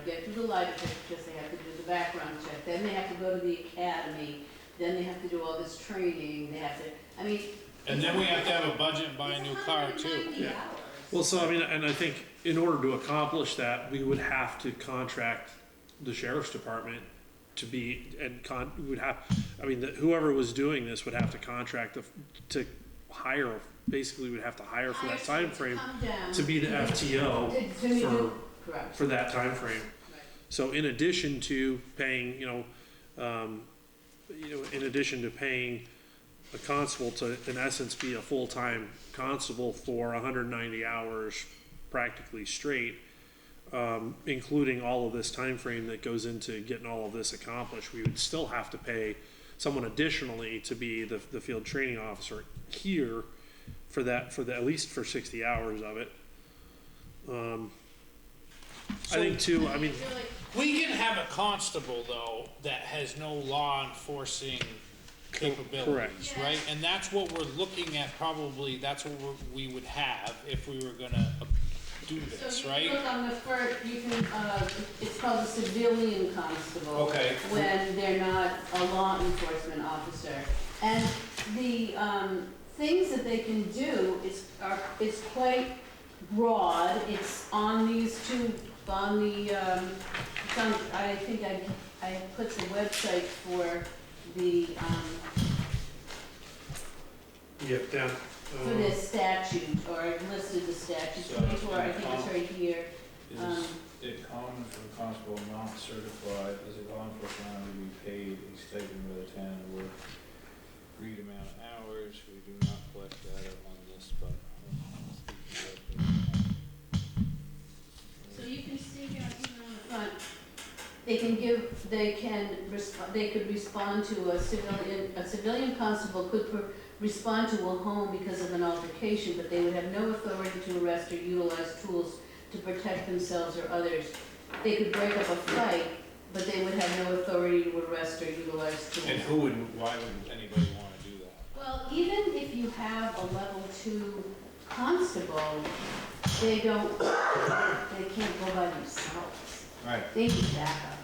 G: get through the lie detector test, they have to do the background check, then they have to go to the academy, then they have to do all this training, they have to, I mean.
B: And then we have to have a budget and buy a new car too.
G: 190
A: Yeah.
G: hours.
A: Well, so I mean, and I think in order to accomplish that, we would have to contract the sheriff's department to be, we would have, I mean, whoever was doing this would have to contract to hire, basically would have to hire for that time frame
G: Come down.
A: to be the FTO
G: To do- Correct.
A: for that time frame.
G: Right.
A: So in addition to paying, in addition to paying a constable to, in essence, be a full-time constable for 190 hours practically straight, including all of this time frame that goes into getting all of this accomplished, we would still have to pay someone additionally to be the field training officer here for that, at least for 60 hours of it. I think too, I mean,
G: feel like
B: We can have a constable though that has no law enforcing capabilities,
A: correct.
B: right? And that's what we're looking at, probably, that's what we would have if we were gonna do this,
G: So you
B: right?
G: can look on the first, you can, it's called a civilian constable.
B: Okay.
G: When they're not a law enforcement officer. And the, things that they can do is quite broad. It's on these two, on the, it's on, I think I put the website for the,
A: Yep, down.
G: for this statute, or I listed the statute,
B: So,
G: 24, I think it's right here.
I: Is it common for the constable not certified as a law enforcement officer to be paid a stipend by the town to work agreed amount of hours? We do not collect data on this, but
G: So you can see here, even on the front, they could respond to a civilian constable could respond to a home because of an altercation, but they would have no authority to arrest or utilize tools to protect themselves or others. They could break up a fight, but they would have no authority to arrest or utilize tools.
B: And why would anybody wanna do that?
G: Well, even if you have a level 2 constable, they can't go by themselves.
B: Right.
G: They need backup.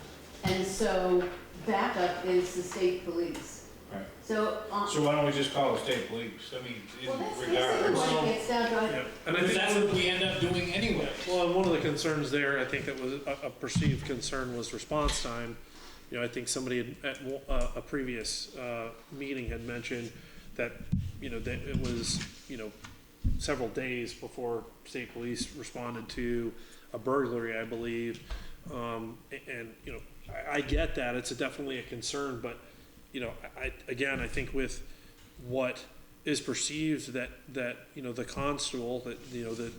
G: And so backup is the state police.
B: Right.
G: So,
B: So why don't we just call it state police? I mean,
G: well, that's
B: regardless.
G: basically what it gets down to.
A: Yeah, and I
B: Because
A: think
B: that's what we end up doing anyway.
A: well, and one of the concerns there, I think that was a perceived concern was response time. I think somebody at a previous meeting had mentioned that, that it was, several days before state police responded to a burglary, I believe. I get that, it's definitely a concern, but, I think with what is perceived that the constable, that,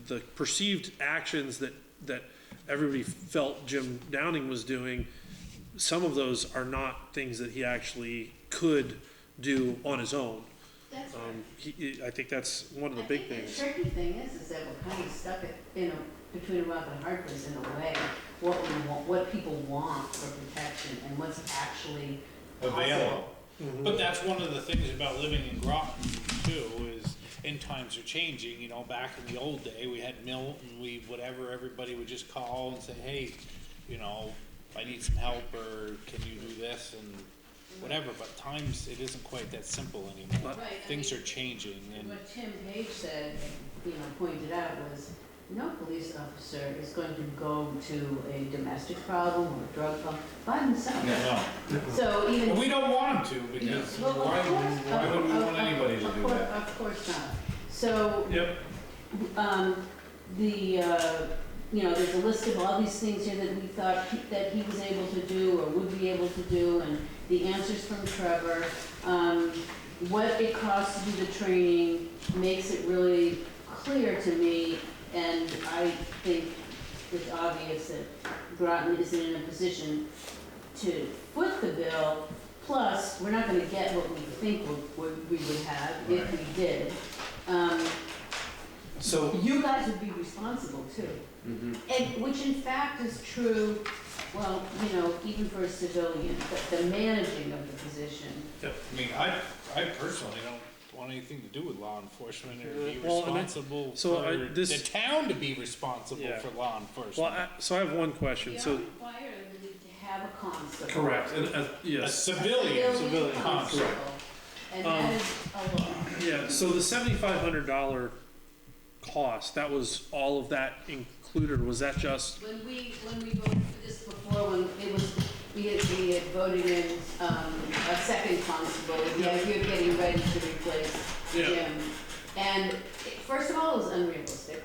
A: the perceived actions that everybody felt Jim Downing was doing, some of those are not things that he actually could do on his own.
G: That's
A: I think that's one of the big things.
G: The tricky thing is that we're kind of stuck between a rock and a hard place in a way. What we want, what people want for protection, and what's actually
B: Available.
A: Mhm.
B: But that's one of the things about living in Groton too, is and times are changing, back in the old day, we had Milton, everybody would just call and say, hey, I need some help, or can you do this, and whatever, but times, it isn't quite that simple anymore.
G: Right,
B: Things are changing, and
G: what Tim Page said, pointed out was, no police officer is going to go to a domestic problem or a drug problem by themselves.
B: no,
G: So even.
B: and we don't want them to, because
G: Well,
B: why
G: of course,
B: would we want anybody to do that?
G: Of course not. So,
A: Yep.
G: there's a list of all these things here that we thought that he was able to do or would be able to do, and the answers from Trevor. What it costs to do the training makes it really clear to me, and I think it's obvious that Groton isn't in a position to foot the bill. Plus, we're not gonna get what we think we would have if we did.
A: So,
G: You guys would be responsible too.
C: Mhm.
G: And, which in fact is true, well, even for a civilian, but the managing of the position.
B: I mean, I personally don't want anything to do with law enforcement, or be
A: Well, and
B: responsible
A: so
B: for
A: this-
B: the town to be responsible
A: Yeah.
B: for law enforcement.
A: well, so I have one question.
G: We
A: So,
G: are required, I believe, to have a constable.
A: Correct, and,
B: A
A: yes.
B: civilian
A: Civilian
B: constable.
G: And that is a law.
A: Yeah, so the $7,500 cost, that was all of that included, or was that just,
G: When we voted for this before, when it was, we had voted in, a second constable, with the idea of getting ready to replace
A: Yeah.
G: Jim. And first of all, it was unrealistic.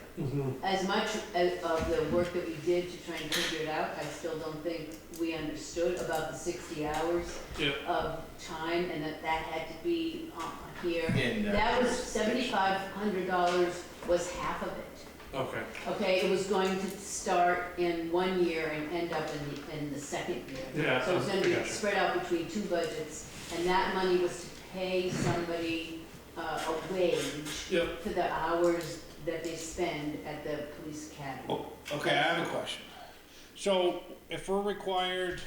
G: As much as of the work that we did to try and figure it out, I still don't think we understood about the 60 hours
A: yeah,
G: of time, and that had to be here.
C: And,
G: That was $7,500 was half of it.
A: okay,
G: Okay, it was going to start in 1 year and end up in the second year.
A: Yeah,
G: So it was gonna be
A: gotcha.
G: spread out between 2 budgets, and that money was to pay somebody a wage
A: yep,
G: for the hours that they spend at the police academy.
B: Oh, okay, I have a question. So if we're required,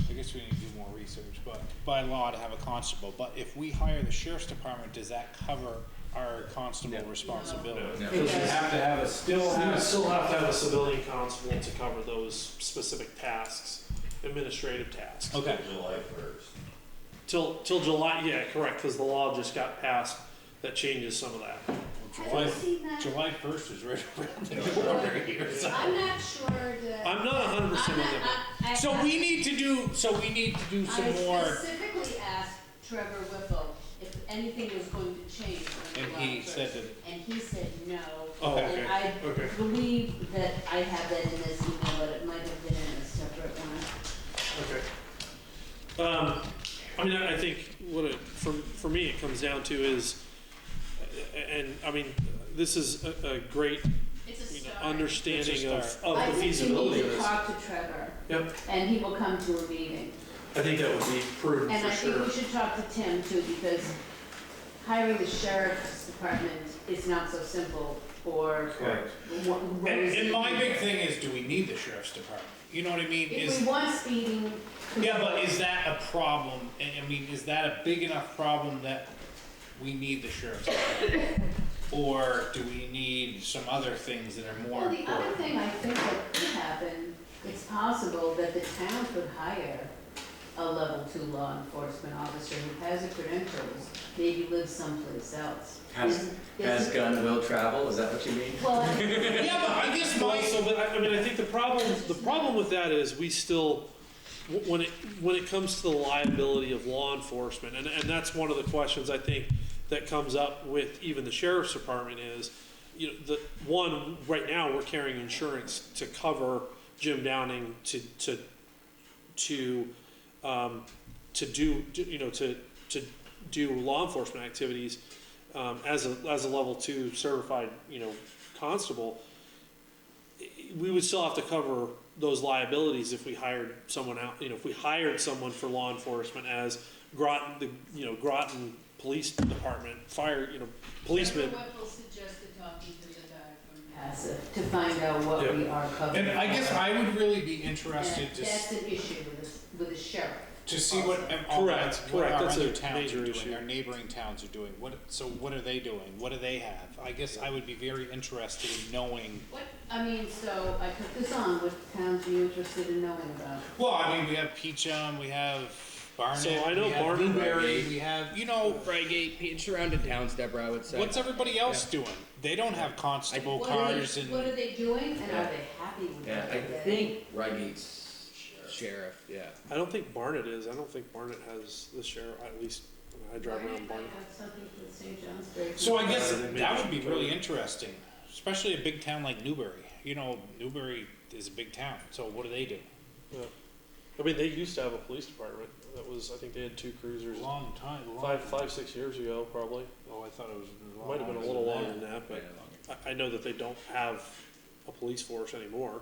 B: I guess we need to do more research, but by law to have a constable, but if we hire the sheriff's department, does that cover our constable
C: No.
B: responsibility?
C: No.
I: You have to have
A: you would still have to have a civilian constable to cover those specific tasks, administrative tasks.
B: Okay.
E: July 1st.
A: Till July, yeah, correct, because the law just got passed that changes some of that.
B: July,
D: Have you seen that?
B: July 1st is right around the corner here, so.
D: I'm not sure that.
A: I'm not 100% on that.
B: So we need to do some more,
G: I specifically asked Trevor Whipple if anything was going to change on
B: and
G: July
B: he
G: 1st.
B: said that,
G: And he said no.
A: Oh,
B: Okay.
A: okay,
G: And I
A: okay.
G: believe that I have that in this email, but it might have been in a separate one.
A: Okay. I mean, I think what it, for me, it comes down to is, and I mean, this is a great,
G: It's a start.
A: understanding
B: It's a
A: of
G: I
A: the
G: think
A: feasibility
G: you
A: of
G: need to
A: this.
G: talk to Trevor,
A: Yep,
G: and he will come to a meeting.
A: I think that would be prudent
G: And
A: for
G: I think
A: sure.
G: we should talk to Tim too, because hiring the sheriff's department is not so simple, or.
I: Correct.
B: and my big thing is, do we need the sheriff's department? You know what I mean?
G: If we want speeding.
B: Yeah, but is that a problem? I mean, is that a big enough problem that we need the sheriff's department? Or do we need some other things that are more
G: Well, the other
B: important?
G: thing I think that could happen, it's possible that the town could hire a level 2 law enforcement officer who has the credentials, maybe lives someplace else.
C: Has gun will travel, is that what you mean?
G: Well,
B: Yeah, but I guess
A: Well, so, but I mean, I think the problem with that is we still, when it comes to the liability of law enforcement, and that's one of the questions I think that comes up with even the sheriff's department is, you know, right now, we're carrying insurance to cover Jim Downing to do law enforcement activities, as a level 2 certified, you know, constable. We would still have to cover those liabilities if we hired someone out, you know, if we hired someone for law enforcement as Groton, Groton Police Department, policemen.
G: Trevor Whipple suggested talking to the guy from Passive to find out what we are covering.
B: And I guess I would really be interested
G: And
B: to,
G: that's an issue with the sheriff.
B: to see what
A: Correct,
B: our
A: that's
B: other
A: a
B: towns
A: major
B: are
A: issue.
B: doing, our neighboring towns are doing. What are they doing? What do they have? I guess I would be very interested in knowing.
G: So I put this on, what towns are you interested in knowing about?
B: Well, I mean, we have Peachum, we have Barnet,
A: So I know
B: we have
A: Barnet-
B: Newbury, we have, you know,
C: Brigate, surrounded towns, Deborah, I would say.
B: what's everybody else doing? They don't have constable
G: What
B: cars
G: are
B: and,
G: they doing, and are they happy with
C: Yeah,
G: what
C: I
G: they're
C: think Regate's sheriff, yeah.
A: I don't think Barnet is. I don't think Barnet has the sheriff. At least I drive around Barnet.
G: I have something for the St. John's Bury.
B: so I guess
A: They
B: that
A: maybe
B: would be
A: should
B: really
A: go.
B: interesting, especially a big town like Newbury. You know, Newbury is a big town, so what do they do?
A: Yeah. I mean, they used to have a police department. That was, I think they had 2 cruisers
B: Long time, long.
A: 5, 6 years ago, probably.
B: Oh, I thought it was long.
A: Might have been a little longer than that, but
C: Yeah,
A: I know that they don't have a police force anymore.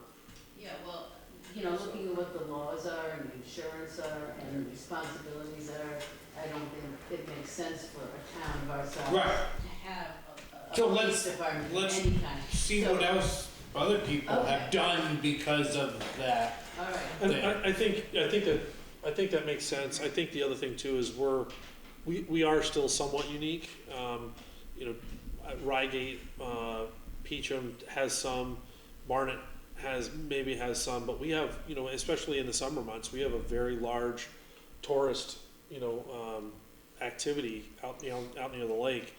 G: Yeah, well, looking at what the laws are and the insurance are and the responsibilities are, I don't think it makes sense for a town of our size
B: Right.
G: to have a
B: So
G: police department of
B: let's
G: any kind.
B: see
G: So-
B: what else other people
G: Okay.
B: have done because of that.
G: All right.
A: And I think that makes sense. I think the other thing too is we are still somewhat unique. Reigate, Peachum has some, Barnet maybe has some, but we have, you know, especially in the summer months, we have a very large tourist, you know, activity out, you know, out near the lake,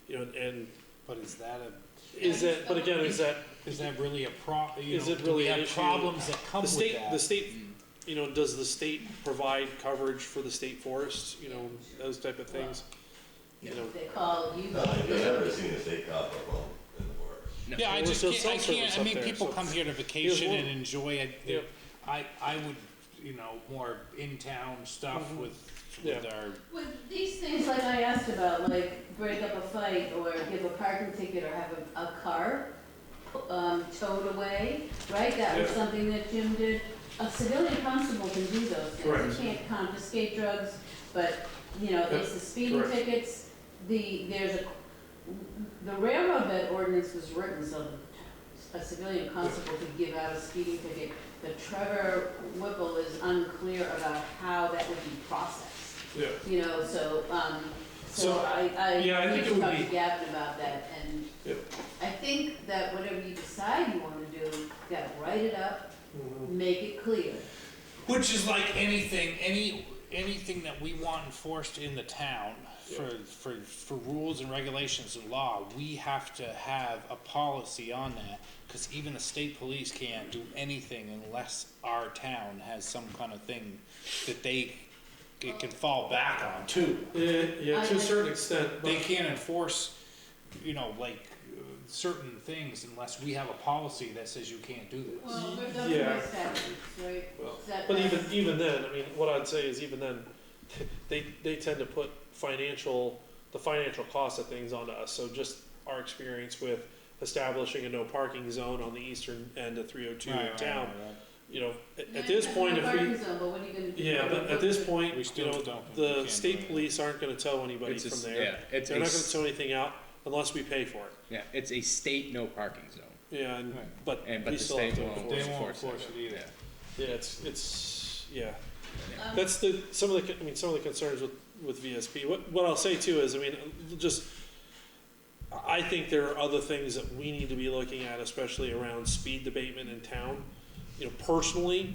A: you know, and
B: But is that
A: but again, is that
B: really a
A: Is it
B: do
A: really
B: we
A: an
B: have
A: issue?
B: problems that come
A: the
B: with
A: state,
B: that?
A: the state, you know, does the state provide coverage for the state forest, you know, those type of things? You know,
G: They call you.
E: I've never seen a state cop up in the forest.
C: No.
B: Yeah, I
A: Well,
B: just
A: there's
B: can't,
A: cell service
B: I
A: up
B: mean,
A: there,
B: people
A: so-
B: come here to vacation
A: one.
B: and enjoy it.
A: Yep.
B: I would, you know, more in-town stuff with
A: Yeah.
B: our,
G: With these things like I asked about, like break up a fight or give a parking ticket or have a car towed away, right? That was
A: Yeah.
G: something that Jim did. A civilian constable can do those things.
A: Correct.
G: He can't confiscate drugs, but, you know, it's the speeding
A: Correct.
G: tickets, the railroad bed ordinance was written so a civilian constable could give out a speeding ticket. The Trevor Whipple is unclear about how that would be processed.
A: yeah.
G: You know, so
A: So,
G: I
A: yeah, I
G: need
A: think it
G: to
A: would
G: talk
A: be-
G: to Gavin about that, and
A: Yep.
G: I think that whatever you decide you wanna do, you gotta write it up,
A: Mm-hmm.
G: make it clear.
B: which is like anything, anything that we want enforced in the town for rules and regulations and law, we have to have a policy on that. Cause even the state police can't do anything unless our town has some kind of thing that it can fall back on too.
A: Yeah, to a certain extent,
B: They
A: but,
B: can't enforce, you know, like, certain things unless we have a policy that says you can't do this.
G: Well, there's other
A: Yeah.
G: statutes, right?
A: well,
G: That-
A: but even then, I mean, what I'd say is even then, they tend to put the financial cost of things onto us, so just our experience with establishing a no parking zone on the eastern end of 302 in town, you know, at this point, if we,
G: Parking zone, but what are you gonna do?
A: yeah, but at this point,
B: We
A: you
B: still
A: know,
B: don't- we
A: the
B: can't do
A: state
B: anything.
A: police aren't gonna tow anybody
C: It's a
A: from
C: s-
A: there.
C: yeah, it's
A: They're
C: a
A: not gonna
C: s-
A: tow anything out unless we pay for it.
C: Yeah, it's a state no parking zone.
A: Yeah, and,
B: Right.
A: but
C: And,
A: we
C: but the
A: still have
C: state
A: to
C: won't
A: enforce
B: They
A: it.
B: won't
C: enforce
B: enforce
C: it.
B: it either.
A: Yeah, it's, yeah.
G: Um,
A: That's some of the concerns with VSP. What I'll say too is, I mean, just, I think there are other things that we need to be looking at, especially around speed abatement in town. You know, personally,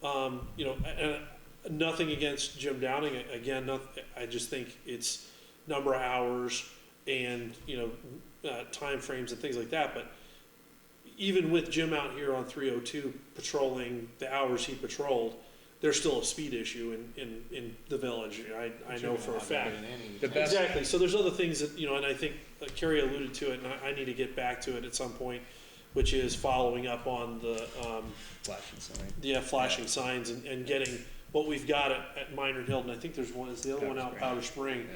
A: you know, and nothing against Jim Downing, again, I just think it's number of hours and, you know, timeframes and things like that, but even with Jim out here on 302 patrolling the hours he patrolled, there's still a speed issue in the village, I know for a fact.
C: The best,
A: Exactly, so there's other things that, you know, and I think Carrie alluded to it, and I need to get back to it at some point, which is following up on the,
C: flashing sign.
A: flashing signs and getting what we've got at Minor Hill, and I think there's one, is the other one out Powder Spring,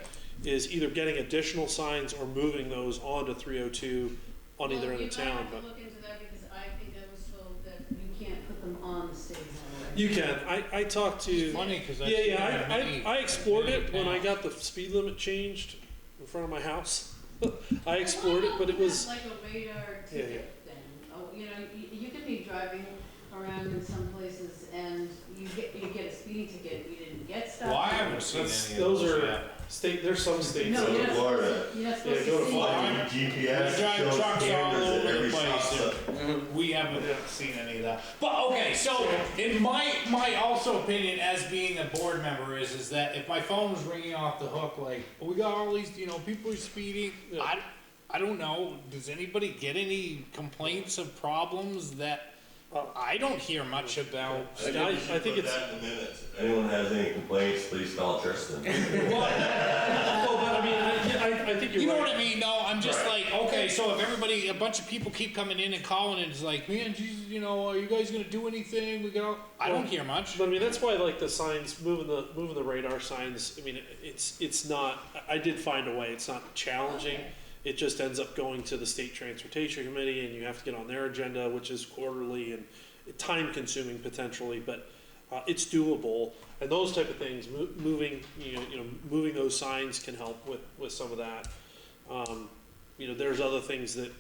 A: is either getting additional signs or moving those onto 302 on either end of town,
G: You might
A: but.
G: have to look into that because I think I was told that you can't put them on the state highway.
A: You can. I talked to.
B: It's funny, cause I've seen
A: Yeah,
B: many-
A: I explored
B: many
A: it when I
B: towns.
A: got the speed limit changed in front of my house. I explored it, but it was.
G: Like a radar
A: Yeah,
G: ticket thing. Oh, you know, you could be driving around in some places and you get a speeding ticket, you didn't get stopped.
B: Well, I haven't seen
A: That's-
B: any of
A: those
B: those
A: are-
B: yet.
A: There's some states.
G: No,
A: that-
G: you're not
E: Florida.
G: supposed to, you're not
A: Yeah,
G: supposed
A: go to
G: to see.
A: Florida.
E: GPS
B: We drive
E: shows
B: trucks all
E: cameras at
B: over the
E: every
B: place.
E: stop sign.
B: We haven't seen any of that. But okay, so in my also opinion as being a board member is that if my phone was ringing off the hook, like we got all these, you know, people are speeding.
A: Yeah.
B: I don't know. Does anybody get any complaints of problems that I don't hear much about?
A: I think
E: Put
A: it's.
E: that in the minutes. If anyone has any complaints, please call Tristan.
A: Well, but I mean, I think you're
B: You know
A: right.
B: what I mean? No, I'm just like, okay, so if everybody, a bunch of people keep coming in and calling, and it's like, man, geez, you know, are you guys gonna do anything? I don't hear much.
A: But I mean, that's why like the signs, moving the radar signs. I mean, it's not. I did find a way. It's not challenging.
G: Okay.
A: It just ends up going to the state transportation committee, and you have to get on their agenda, which is quarterly and time consuming potentially, but it's doable. And those type of things, moving moving those signs can help with some of that. You know, there's other things that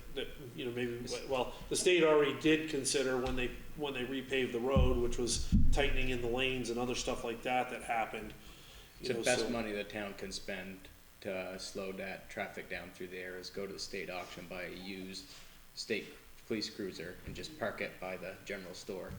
A: you know, maybe, well, the state already did consider when they repaved the road, which was tightening in the lanes and other stuff like that happened.
C: It's
A: You
C: the
A: know,
C: best
A: so-
C: money the town can spend to slow that traffic down through there is go to the state auction, buy a used state police cruiser and just park it by the general store.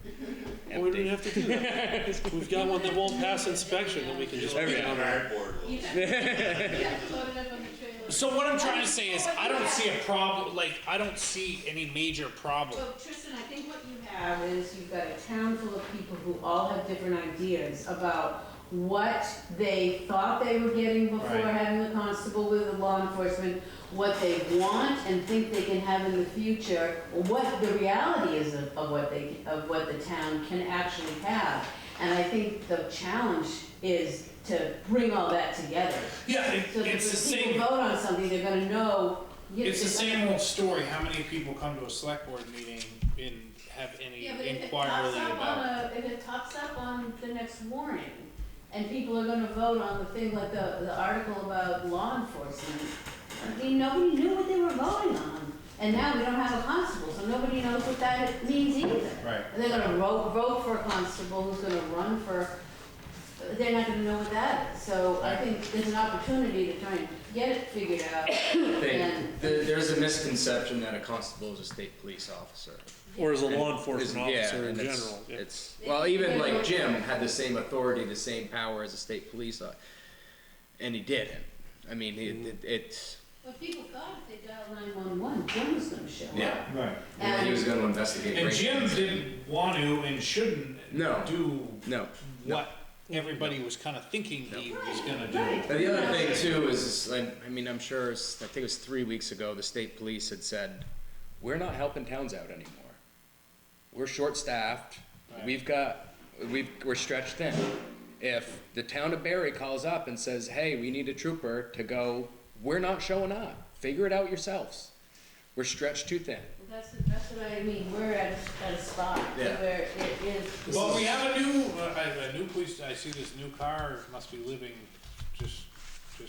A: Well, we don't
C: Empty.
A: have to do that. We've got one that won't pass inspection, and we can just put it on there.
E: Cardboard.
G: You have to load it up on the trailer.
B: So what I'm trying to say is, I don't see a problem, like, I don't see any major problem.
G: So Tristan, I think what you have is you've got a town full of people who all have different ideas about what they thought they were getting before
B: Right.
G: having the constable with the law enforcement, what they want and think they can have in the future, what the reality is of what the town can actually have. And I think the challenge is to bring all that together.
B: Yeah,
G: So that
B: it's the
G: when people
B: same,
G: vote on something, they're gonna know.
B: it's the same old story, how many people come to a select board meeting and have any
G: Yeah, but if it
B: inquiry
G: pops up
B: about?
G: on if it pops up on the next warning, and people are gonna vote on the thing like the article about law enforcement, I mean, nobody knew what they were voting on. And now we don't have a constable, so nobody knows what that means either.
B: Right.
G: And they're gonna vote for a constable who's gonna run for, they're not gonna know what that is. So I think there's an opportunity to try and get it figured out. And
C: There's a misconception that a constable is a state police officer.
A: Or as a law
C: And
A: enforcement
C: yeah,
A: officer in
C: and
A: general. Yeah.
C: It's, well, even like Jim had the same authority, the same power as a state police officer, and he didn't. I mean, it's,
G: but people thought if they dialed 911, Jim was gonna show up.
C: yeah,
B: Right.
C: and he was gonna investigate.
B: And Jim
C: break-ins.
B: didn't want to and shouldn't
C: No.
B: do
C: No.
B: what everybody was kind of thinking he was gonna do.
G: Right.
C: But the other thing too is, like, I mean, I'm sure, I think it was 3 weeks ago, the state police had said, we're not helping towns out anymore. We're short-staffed,
B: Right.
C: we're stretched thin. If the town of Barry calls up and says, hey, we need a trooper to go, we're not showing up. Figure it out yourselves. We're stretched too thin.
G: That's what I mean, we're at a spot
C: Yeah.
G: where it is.
B: Well, we have a new police, I see this new car must be living just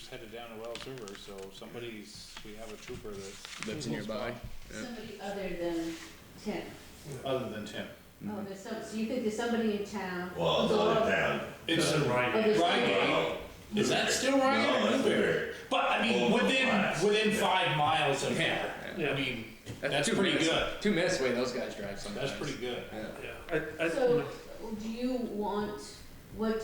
B: headed down to Wells River, so we have a trooper that's.
C: Lives nearby. Yeah.
G: Somebody other than Tim.
B: Other than Tim.
G: Oh, so you think there's somebody in town?
E: Well, it's out of town.
B: It's
A: in
G: Oh,
A: Ryan.
G: there's
B: Ryan. Is that still Ryan
E: No,
B: or
E: that's
B: Newberry?
E: Newberry.
B: But I mean, within 5 miles of here,
A: Yeah.
B: I mean, that's
C: two
B: pretty
C: minutes-
B: good.
C: 2 minutes away those guys drive sometimes.
B: That's pretty good.
C: Yeah.
A: Yeah.
G: So, what do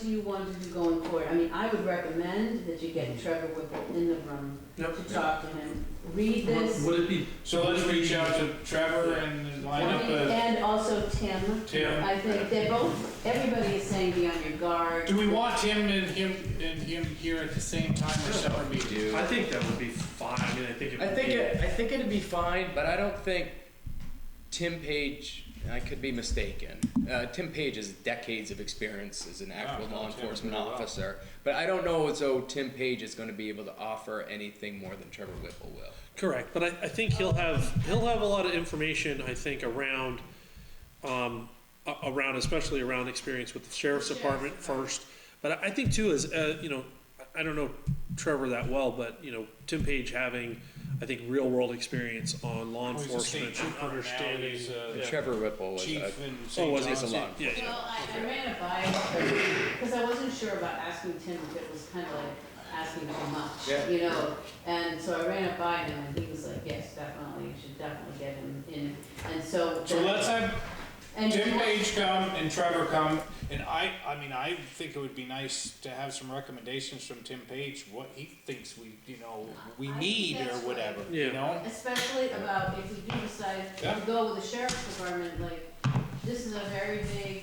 G: you want to do going forward? I mean, I would recommend that you get Trevor Whipple in the room
A: Yep.
G: to talk to him, read this.
A: Would it be?
B: So let's reach out to Trevor and line up a,
G: And also Tim.
B: Tim.
G: I think they're both, everybody is saying be on your guard.
B: Do we want Tim and him here at the same time or separate meetings?
A: I think that would be fine. I mean, I think it.
C: I think it'd be fine, but I don't think Tim Page, I could be mistaken. Tim Page has decades of experience as an actual
B: Oh,
C: law
B: Tim
C: enforcement
B: really well.
C: officer, but I don't know as though Tim Page is gonna be able to offer anything more than Trevor Whipple will.
A: Correct, but I think he'll have a lot of information, I think, around, especially around experience with the sheriff's department first. But I think too is, I don't know Trevor that well, but, Tim Page having, I think, real world experience on law
B: He's a state
A: enforcement,
B: trooper now,
A: understanding.
B: he's
C: And
B: a
C: Trevor Whipple was
B: chief
C: a,
B: in
A: Oh,
B: St.
A: was he?
C: he's a
B: John's.
C: law.
A: Yeah, yeah.
G: Well, I ran it by, because I wasn't sure about asking Tim if it was kind of like asking too much,
C: Yeah.
G: And so I ran it by him and he was like, yes, definitely, you should definitely get him in. And so.
B: So let's have
G: and
B: Tim Page come and Trevor come, and I think it would be nice to have some recommendations from Tim Page, what he thinks we
G: I
B: need
G: think
B: or
G: that's
B: whatever,
A: Yeah.
B: you know?
G: Especially about if we do decide
B: Yeah.
G: to go with the sheriff's department, like, this is a very big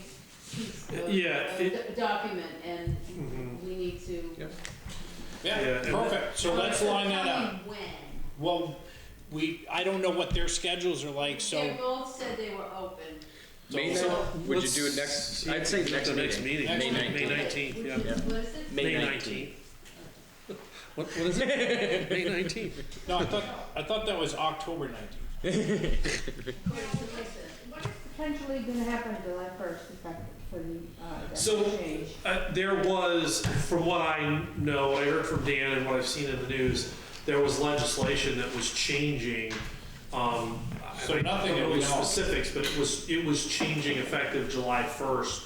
G: piece of
A: Yeah,
G: document and
A: Mhm.
G: we need to.
C: Yep.
B: Yeah,
A: Yeah, and
B: perfect, so let's line that
G: Tell
B: up.
G: me when.
B: Well, I don't know what their schedules are like,
G: They
B: so,
G: both said they were open.
C: May
B: So-
C: 9th, would you do it next, I'd say next
A: The next
C: meeting.
A: meeting.
C: May
B: Next
C: 19th.
A: May 19th, yeah.
G: Which is, what is it?
C: May
A: May
C: 19th.
A: 19th. What is it? May 19th.
B: no, I thought that was October 19th.
F: What is potentially gonna happen July 1st, effective for the, that
A: So-
F: change?
A: There was, from what I know, what I heard from Dan and what I've seen in the news, there was legislation that was changing.
B: So
A: I
B: nothing
A: don't
B: that
A: know
B: we
A: the
B: know of.
A: specifics, but it was changing effective July 1st.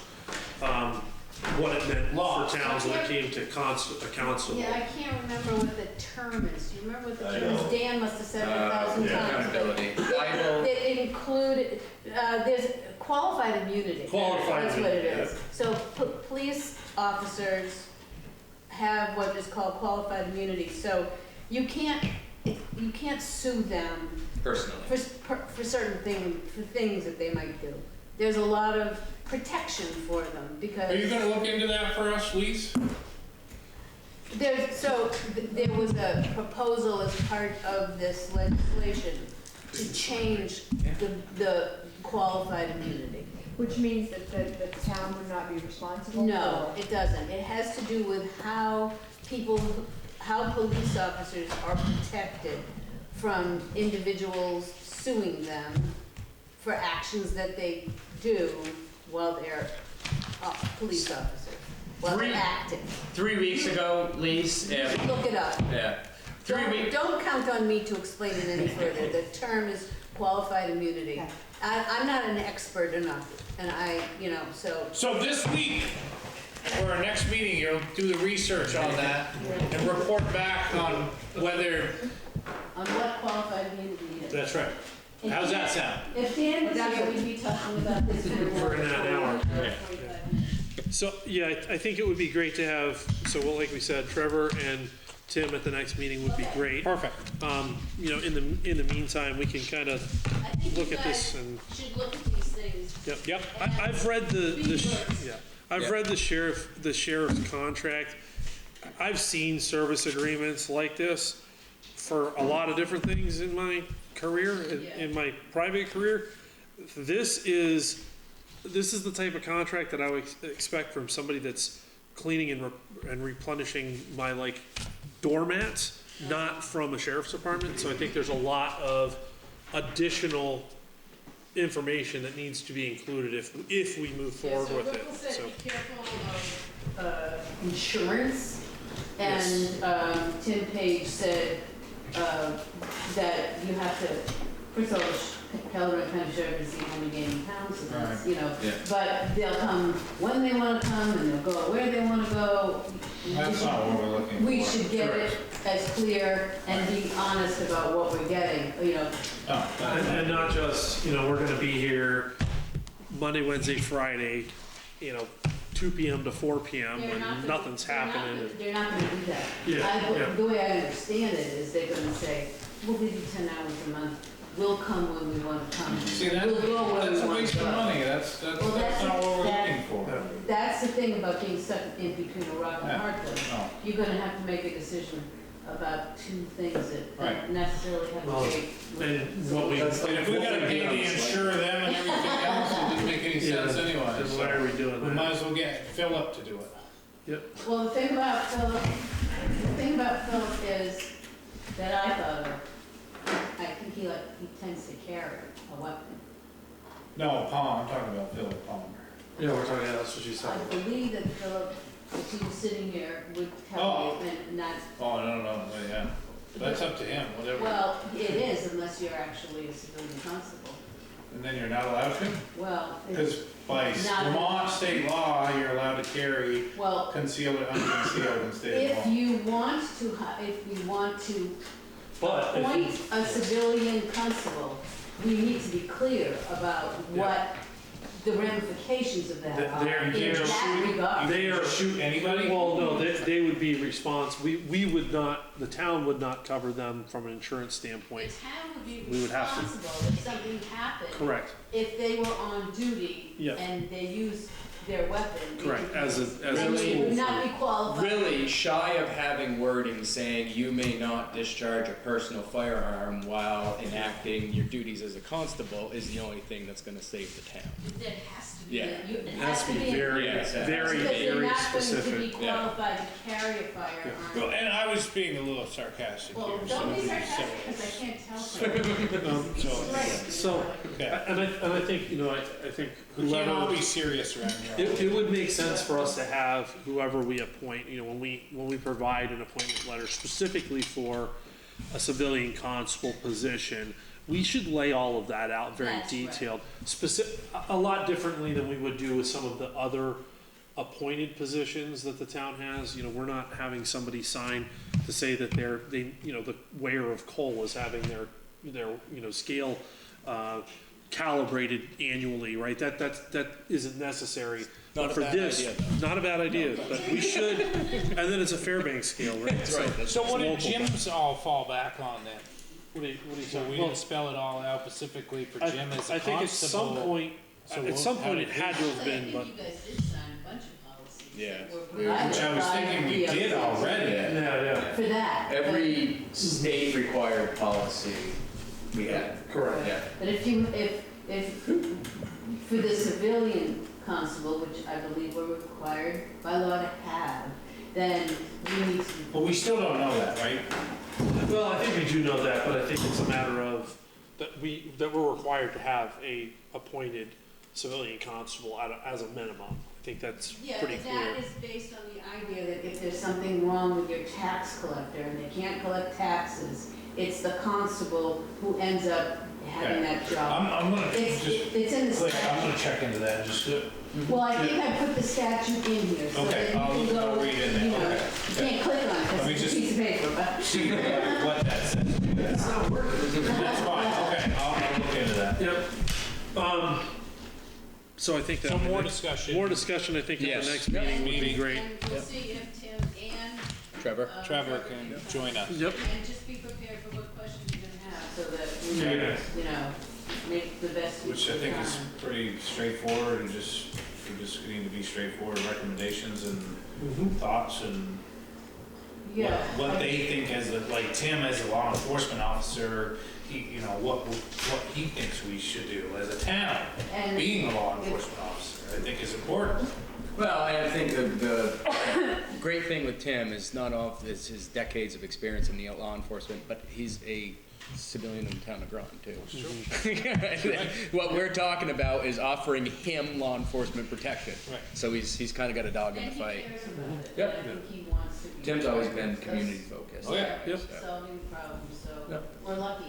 A: what it meant
B: Law.
A: for towns when it came to a constable.
G: Yeah, I can't remember what the term is. Do you remember what the
E: I
G: term is?
E: know.
G: Dan must have said it 1,000
C: yeah,
G: times. but
C: accountability. I will,
G: it included, there's qualified immunity.
A: Qualified
G: That's what it
A: immunity,
G: is. So police officers have what is called qualified immunity. So you can't sue them
C: personally.
G: for certain things that they might do. There's a lot of protection for them because.
B: Are you gonna look into that for us, Lise?
G: There was a proposal as part of this legislation to change the qualified immunity.
F: Which means that the town would not be responsible?
G: No,
F: for-
G: it doesn't. It has to do with how police officers are protected from individuals suing them for actions that they do while they're police officers, while they're acting.
C: 3 weeks ago, Lise,
G: Look it up.
C: yeah. 3 weeks.
G: Don't count on me to explain it any further. The term is qualified immunity.
F: Okay.
G: I'm not an expert enough, and so.
B: So this week, or our next meeting, you'll do the research on that and report back on whether,
G: On what qualified immunity is.
B: that's right. How's that sound?
G: If Dan was here, we'd be talking about this
A: For an hour.
G: Yeah.
A: So, yeah, I think it would be great to have, like we said, Trevor and Tim at the next meeting would be great.
B: Perfect.
A: In the meantime, we can kind of
G: I think
A: look
G: you
A: at this
G: guys
A: and,
G: should look at these things.
A: yep. I've read I've read the sheriff's contract. I've seen service agreements like this for a lot of different things in my career, in my private career. This is the type of contract that I would expect from somebody that's cleaning and replenishing my doormats, not from a sheriff's department. So I think there's a lot of additional information that needs to be included if we move forward with it.
G: So Rick
A: So,
G: said be careful of insurance, and Tim Page said that you have to, first of all, Caledonia County Sheriff is the only game in town, so that's,
C: Yeah.
G: but they'll come when they want to come, and they'll go where they want to go.
I: That's not what we're looking for.
G: We should get it as clear and be honest about what we're getting,
I: Oh,
A: and not just, we're gonna be here Monday, Wednesday, Friday, 2 p.m. to 4 p.m.
G: They're
A: when
G: not gonna-
A: nothing's happening.
G: They're not gonna do that.
A: Yeah.
G: The way I understand it is they're gonna say, we'll give you 10 hours a month, we'll come when we wanna come.
I: See,
G: We'll go where
I: that's
G: we
I: a
G: wanna
I: waste of
G: go.
I: money, that's
G: Well,
I: not what we're looking for.
G: That's the thing about being stuck in between a rock and a
I: Yeah.
G: hard place.
I: No.
G: You're gonna have to make a decision about two things that
I: Right.
G: don't necessarily have
A: Well,
G: to be.
A: And what we,
B: And if we gotta pay to insure them and everything else, it doesn't make any sense anyway.
A: then why are we doing
B: We
A: that?
B: might as well get Philip to do it.
G: Well, the thing about Philip is that I thought of, I think he tends to carry a weapon.
I: No, Palm, I'm talking about Philip Palmer.
A: Yeah, we're talking, that's what you
G: I
A: said.
G: believe that Philip, if he was sitting here, would
I: Oh.
G: tell you and not,
I: Oh, no, well, yeah, that's up to him, whatever.
G: well, it is unless you're actually a civilian constable.
I: And then you're not allowed to?
G: Well,
I: Because by
G: Not-
I: Vermont state law, you're allowed to carry
G: well,
I: concealed or unconcealed in state
G: if
I: law.
G: you want to,
A: But if
G: appoint a civilian constable, we need to be clear about what the ramifications of that are
A: They're-
G: in
A: they're
G: that regard.
A: They
I: You
A: are,
I: can shoot anybody?
A: well, no, they would be responsible. We would not, the town would not cover them from an insurance
G: The
A: standpoint.
G: town would be
A: We would have to-
G: responsible if something happened.
A: Correct,
G: If they were on duty
A: Yeah.
G: and they used their weapon. they
A: correct,
G: would-
A: as a
G: Then they would
A: tool.
G: not be qualified.
C: Really shy of having wording saying you may not discharge a personal firearm while enacting your duties as a constable is the only thing that's gonna save the town.
G: It has to be.
C: Yeah.
G: It
A: It has to be very,
C: Yeah, it has to
A: very,
C: be.
G: Because they're
A: very
G: not going to be
A: specific.
G: qualified to carry a firearm.
B: Well, and I was being a little sarcastic
G: Well,
B: here, so.
G: don't be
B: so-
G: sarcastic, because I can't tell.
B: So,
G: Right.
A: So,
B: okay.
A: and I think, I think
B: We can't all
A: whoever,
B: be serious around here.
A: it would make sense for us to have whoever we appoint, when we provide an appointment letter specifically for a civilian constable position, we should lay all of that out very
G: That's right.
A: detailed, a lot differently than we would do with some of the other appointed positions that the town has. You know, we're not having somebody sign to say that the weigher of coal is having their, scale, calibrated annually, right? That isn't necessary.
C: Not
A: But
C: a
A: for
C: bad
A: this,
C: idea, though.
A: not a bad idea, but we should, and then it's a Fairbanks scale, right?
C: That's right. That's
B: So what did
A: local.
B: Jim's all fall back on then?
A: What do you
B: So we
A: say?
B: didn't spell it all out specifically for Jim as a
A: I think at some
B: constable.
A: point,
B: So
A: at
B: what-
A: some
B: how
A: point
B: did
A: it had to have been, but.
G: I think you guys did sign a bunch of policies.
C: Yeah.
G: that were-
I: Which I was thinking we did already.
A: Yeah.
G: For that.
C: Every state required policy we had.
A: Correct.
C: Yeah.
G: But if, for the civilian constable, which I believe we're required by law to have, then we need to.
B: But we still don't know that, right?
A: Well, I think we do know that, but I think it's a matter of that we're required to have a appointed civilian constable as a minimum. I think that's
G: Yeah,
A: pretty
G: but
A: clear.
G: that is based on the idea that if there's something wrong with your tax collector and they can't collect taxes, it's the constable who ends up having that job.
B: I'm gonna
G: It's in the
B: click, I'm
G: statute.
B: gonna check into that, just to,
G: Well, I think I put the statute in here, so
B: Okay,
G: that you
B: I'll
G: can
B: look-
G: go,
B: I'll read in there,
G: you know,
B: okay,
G: you can't click on it,
B: Let
G: because
B: me
G: it's a
B: just-
G: piece of paper, but.
B: see what that says. That's not working. That's fine, okay, I'll look into that.
A: Yep. So I think that.
B: So more discussion.
A: More discussion, I think, at
C: Yes.
A: the next meeting would be great.
G: And we'll see if Tim and.
C: Trevor?
B: Trevor can join us.
A: Yep.
G: And just be prepared for what questions you're gonna have, so that we
A: Yeah.
G: you know, make the best use
I: Which I
G: of
I: think is
G: time.
I: pretty straightforward and we're just need to be straightforward recommendations and
A: Mhm.
I: thoughts and
G: Yeah.
I: what they think as like Tim as a law enforcement officer, what he thinks we should do as a town,
G: And-
I: being a law enforcement officer, I think is important.
C: Well, I think the great thing with Tim is not all of this, his decades of experience in the law enforcement, but he's a civilian in the town of Groton too. What we're talking about is offering him law enforcement protection.
B: Right.
C: So he's kind of got a dog in
G: And
C: the
G: he
C: fight.
G: cares about it,
C: Yep.
G: and I think he wants to be.
C: Tim's always been
G: because-
C: community focused.
I: Oh, yeah.
A: Yep.
G: Solving problems, so
C: Yep.
G: we're lucky,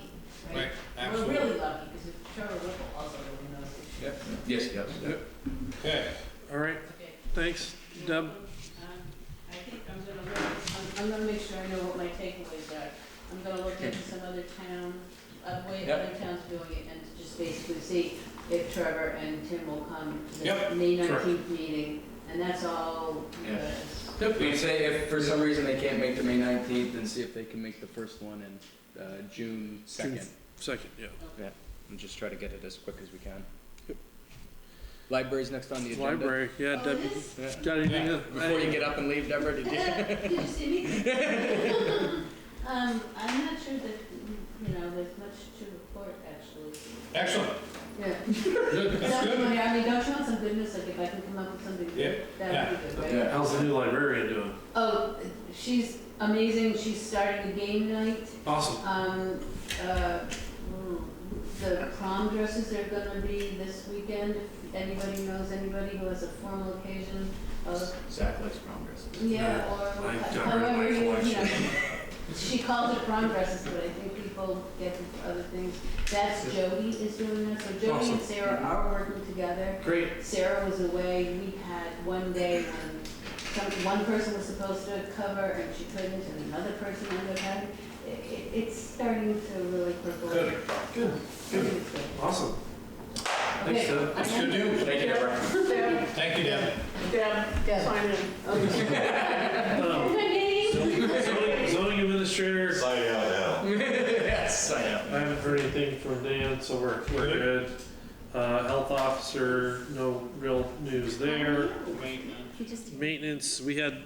I: Right,
G: right? We're
I: absolutely.
G: really lucky, because if Trevor Whipple also really knows this.
C: Yep. Yes, yes.
A: Yep.
I: Okay.
A: All right,
G: Okay.
A: thanks, Deb.
G: I think I'm gonna make sure I know what my takeaways are. I'm gonna look into some other town, way
C: Yep.
G: other towns are doing it, and to just basically see if Trevor and Tim will come to the
I: Yep.
G: May
A: Correct.
G: 19th meeting, and that's all.
C: Yeah.
G: because-
C: Yep. We say if for some reason they can't make the May 19th, then see if they can make the first one in June 2nd.
A: Second, yeah.
C: Yeah, and just try to get it as quick as we can. Library's next on the agenda.
A: Library, yeah,
G: Oh,
A: Deb,
G: it is?
C: Yeah.
A: got anything?
C: Before you get up and leave, Deborah, did you?
G: Did you see me? I'm not sure that, there's much to report, actually.
I: Excellent.
G: Yeah.
I: Good, that's good.
G: I mean, don't you want some goodness, like if I can come up with something
I: Yeah,
G: good, that would be good, right?
A: How's the new librarian doing?
G: Oh, she's amazing, she's starting a game night.
A: Awesome.
G: The prom dresses are gonna be this weekend, if anybody knows anybody who has a formal occasion of,
C: Zach likes prom dresses.
G: yeah, or
A: I got rid of
G: however
A: my
G: you,
A: collection.
G: She calls it prom dresses, but I think people get them for other things. That's Jody is doing that, so Jody
A: Awesome.
G: and Sarah are working together.
A: Great.
G: Sarah was away, we had one day when one person was supposed to cover and she couldn't, and another person ended up having. It's starting to really percolate.
A: Good, good, awesome. Thanks, Deb.
I: That's good news.
C: Thank you, Deborah.
I: Thank you, Deb.
G: Deb.
H: Sign in.
A: Zoning administrator,
E: Sign out now.
C: Yes, I know.
A: I haven't heard anything from Dan, so we're good. Health officer, no real news there. Maintenance, we had,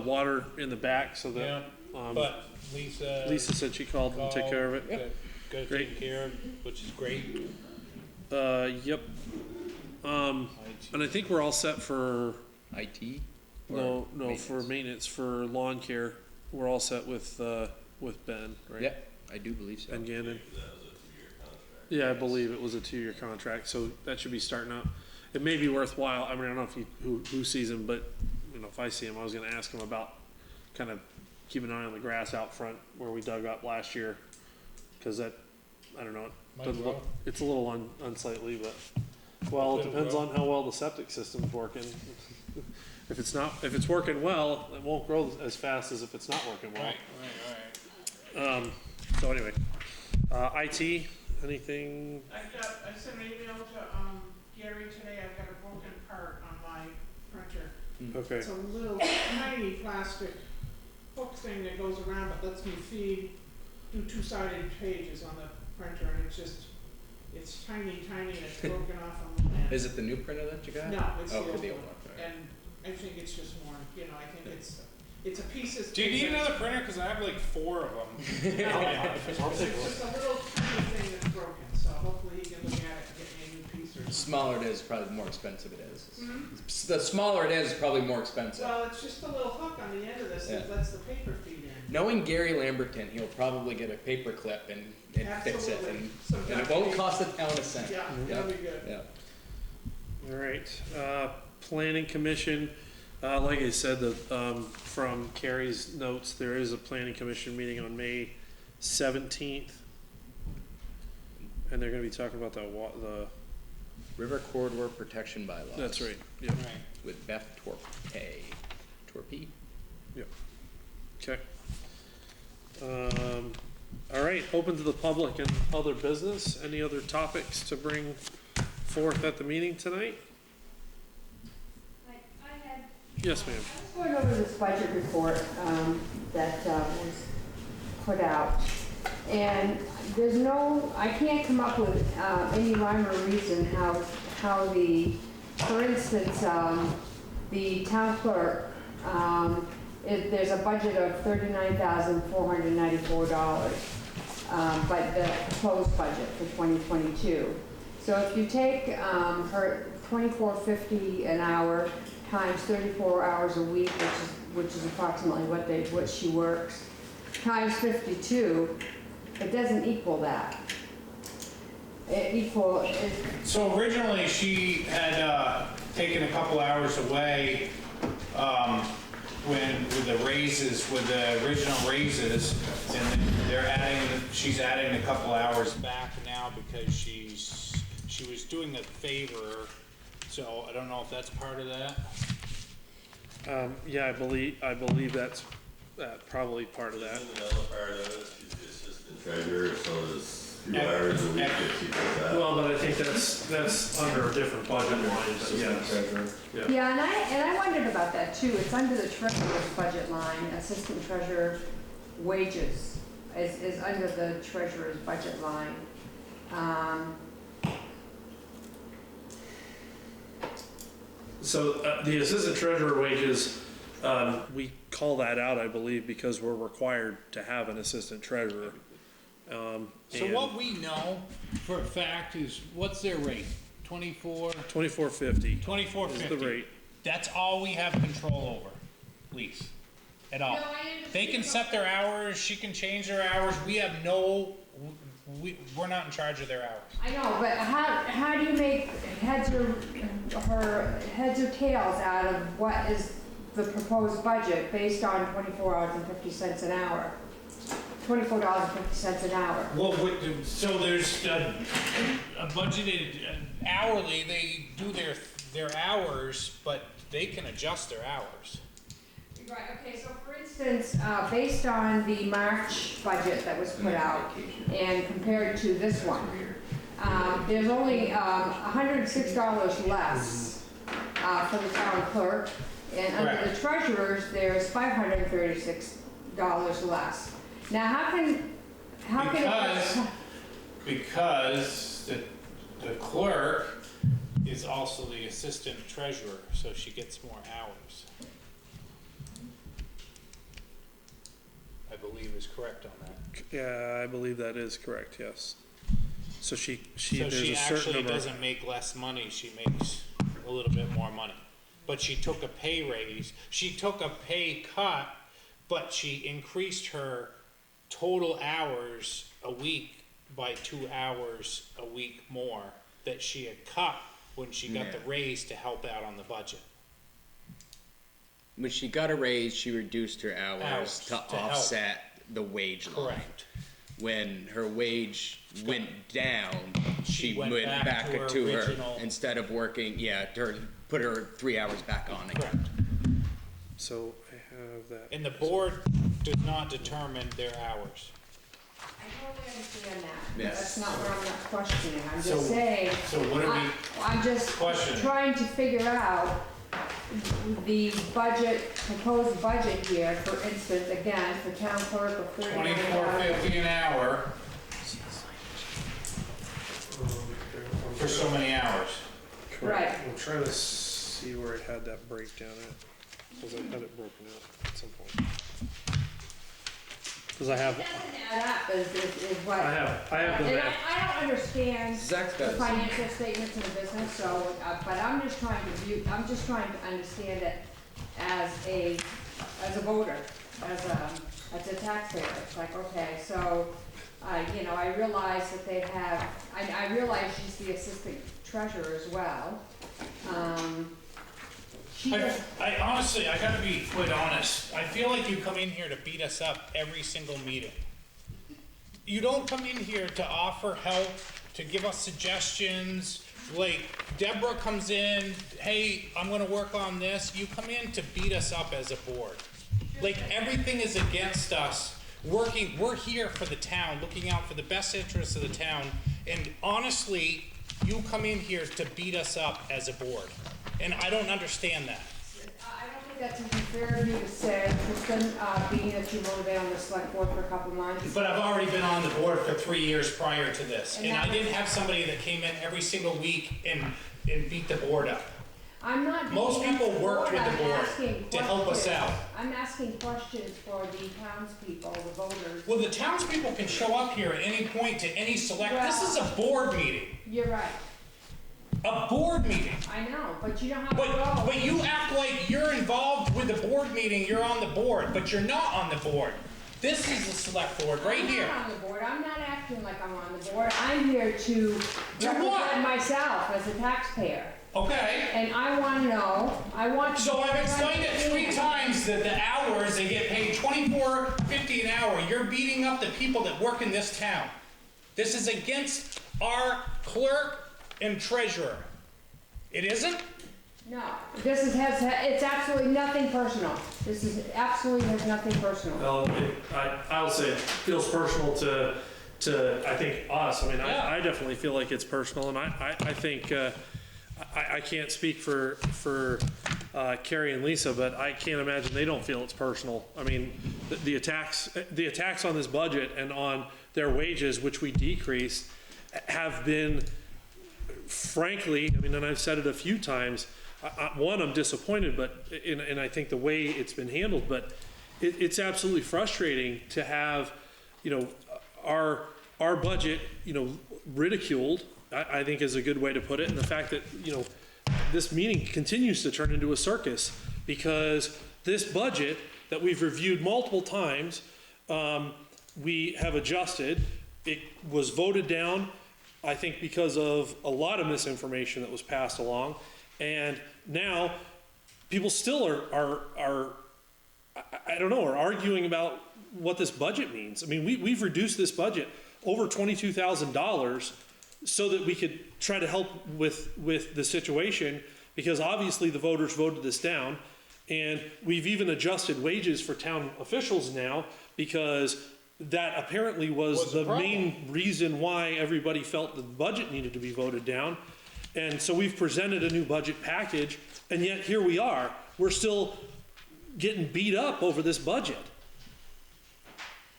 A: water in the back, so
B: Yeah,
A: that,
B: but Lisa.
A: Lisa said she called and took care of it.
B: Got it
A: Great.
B: taken care of, which is great.
A: Yep. And I think we're all set for,
C: IT?
A: no,
C: Or
A: for maintenance, for lawn care. We're all set with Ben, right?
C: Yeah, I do believe so.
A: Ben Gannon. Yeah, I believe it was a 2-year contract, so that should be starting up. It may be worthwhile, I mean, I don't know if who sees him, but, if I see him, I was gonna ask him about kind of keeping an eye on the grass out front where we dug up last year. Cause that, I don't know,
B: Might
A: doesn't
B: grow.
A: look, it's a little unsightly, but, well, it
B: It'll
A: depends
B: grow.
A: on how well the septic system's working. if it's working well, it won't grow as fast as if it's not working well.
B: Right.
A: So anyway, IT, anything?
H: I sent an email to, Gary today, I've got a broken part on my printer.
A: Okay,
H: It's a little tiny plastic hook thing that goes around but lets me do two-sided pages on the printer, and it's tiny, and it's broken off on the end.
C: Is it the new printer that you got?
H: No, it's the
C: Oh,
H: old
C: the
H: one,
C: old one.
H: and I think it's just worn, I think it's a piece of.
B: Do you need another printer? Cause I have like 4 of them.
H: It's just a little tiny thing that's broken, so hopefully he can look at it and get me a new piece or
C: The
H: something.
C: smaller it is, probably the more expensive it is.
H: Mhm.
C: The smaller it is, probably more expensive.
H: Well, it's just a little hook on the end of this that
C: Yeah.
H: lets the paper feed in.
C: Knowing Gary Lamberton, he'll probably get a paper clip and fix it,
H: Absolutely.
C: and
H: Some
C: it
H: duct
C: won't
H: tape.
C: cost the town a cent.
H: Yeah, that'll be good.
C: Yeah.
A: all right. Planning commission, like I said, from Carrie's notes, there is a planning commission meeting on May 17th. And they're gonna be talking about the,
C: River Corridor Protection Bylaws.
A: that's right, yeah,
B: Right.
C: With Beth Torpe. Torpe?
A: okay. All right, open to the public and other business. Any other topics to bring forth at the meeting tonight?
D: I had,
A: Yes, ma'am.
F: I was going over this budget report that was put out, and there's I can't come up with any rhyme or reason how for instance, the town clerk, there's a budget of $39,494, but the proposed budget for 2022. So if you take her $24.50 an hour times 34 hours a week, which is approximately what she works, times 52, it doesn't equal that.
B: So originally, she had taken a couple hours away with the raises, with the original raises, and then she's adding a couple hours back now because she was doing a favor. So I don't know if that's part of that.
A: Yeah, I believe that's probably part of that.
E: And another part of it, she's the assistant treasurer, so there's a few hours a week that she does that.
A: Well, but I think that's under a different budget line, but yes.
F: Yeah, and I wondered about that too. It's under the treasurer's budget line, assistant treasurer wages is under the treasurer's budget line.
A: So the assistant treasurer wages, we call that out, I believe, because we're required to have an assistant treasurer.
B: So what we know for a fact is, what's their rate?
A: 24.50
B: 24.50.
A: is the rate.
B: That's all we have control over, Lise, at all.
D: No, I understand.
B: They can set their hours, she can change their hours, we have we're not in charge of their hours.
F: I know, but how do you make heads or tails out of what is the proposed budget based on 24 hours and 50 cents an hour? $24.50 an hour.
B: Well, so there's a budgeted hourly, they do their hours, but they can adjust their hours.
F: Right, okay, so for instance, based on the March budget that was put out and compared to this one, there's only $106 less for the town clerk, and under the treasurer's, there's $536 less. Now, how can
B: Because the clerk is also the assistant treasurer, so she gets more hours. I believe is correct on that.
A: Yeah, I believe that is correct, yes. So
B: So
A: there's
B: she
A: a certain
B: actually
A: number.
B: doesn't make less money, she makes a little bit more money. But she took a pay raise, she took a pay cut, but she increased her total hours a week by 2 hours a week more that she had cut when she got the raise to help out on the budget.
C: When she got a raise, she reduced her hours to
B: help.
C: offset the wage line.
B: Correct.
C: When her wage went down, she
B: went
C: went
B: back
C: back
B: to her
C: to her,
B: original-
C: instead of working, put her 3 hours back on again.
B: Correct.
A: so I have that.
B: And the board does not determine their hours.
D: I totally understand that.
C: Yes.
F: That's not what I'm not questioning, I'm
B: So-
F: just saying,
B: So what are we
F: I'm just
B: questioning?
F: trying to figure out the budget, proposed budget here, for instance, again, for town clerk of
B: $24.50 an hour for so many hours.
F: Right.
A: I'm trying to see where it had that breakdown at, because I had it broken out at some point. Because I
F: It
A: have,
F: doesn't add up, is what.
A: I have the
F: And
A: math.
F: I don't understand
C: Zach's
F: the
C: got it.
F: financial statements in the business, so, but I'm just trying to understand it as a voter, as a taxpayer. It's like, okay, so, you know, I realize that they have, I realize she's the assistant treasurer as well. She does,
B: I honestly, I gotta be quite honest, I feel like you come in here to beat us up every single meeting. You don't come in here to offer help, to give us suggestions, like Deborah comes in, hey, I'm gonna work on this, you come in to beat us up as a board. Like everything is against us, we're here for the town, looking out for the best interests of the town, and honestly, you come in here to beat us up as a board. And I don't understand that.
F: I don't think that's even fair of you to say, Kristen, being that you've only been on the select board for a couple months.
B: But I've already been on the board for 3 years prior to this.
F: And
B: And
F: that
B: I didn't
F: was-
B: have somebody that came in every single week and beat the board up.
F: I'm not.
B: Most
F: being
B: people worked with the
F: I'm
B: board
F: asking
B: to help us
F: questions.
B: out.
F: I'm asking questions for the townspeople, the voters.
B: Well, the townspeople can show up here at any point to any select, this is a board meeting.
F: You're right,
B: A board meeting.
F: I know, but you know how it
B: But
F: goes.
B: you act like you're involved with the board meeting, you're on the board, but you're not on the board. This is the select board, right here.
F: I'm not on the board, I'm not acting like I'm on the board, I'm here to
B: To what?
F: represent myself as a taxpayer.
B: Okay?
F: And I wanna know, I want to.
B: So I've explained it 3 times that the hours, they get paid $24.50 an hour. You're beating up the people that work in this town. This is against our clerk and treasurer. It isn't?
F: No, it's absolutely nothing personal. This is absolutely has nothing personal.
A: Well, I'll say it feels personal to I think us. I mean,
B: Yeah.
A: I definitely feel like it's personal, and I think I can't speak for Carrie and Lisa, but I can't imagine they don't feel it's personal. I mean, the attacks on this budget and on their wages, which we decreased, have been, frankly, I mean, and I've said it a few times. One, I'm disappointed, but and I think the way it's been handled, but it's absolutely frustrating to have, you know, our budget, you know, ridiculed. I think is a good way to put it, and the fact that, you know, this meeting continues to turn into a circus because this budget that we've reviewed multiple times, we have adjusted. It was voted down, I think, because of a lot of misinformation that was passed along, and now people still are I don't know, are arguing about what this budget means. I mean, we've reduced this budget over $22,000 so that we could try to help with the situation, because obviously the voters voted this down, and we've even adjusted wages for town officials now because that apparently was the main reason why everybody felt the budget needed to be voted down. And so we've presented a new budget package, and yet here we are. We're still getting beat up over this budget.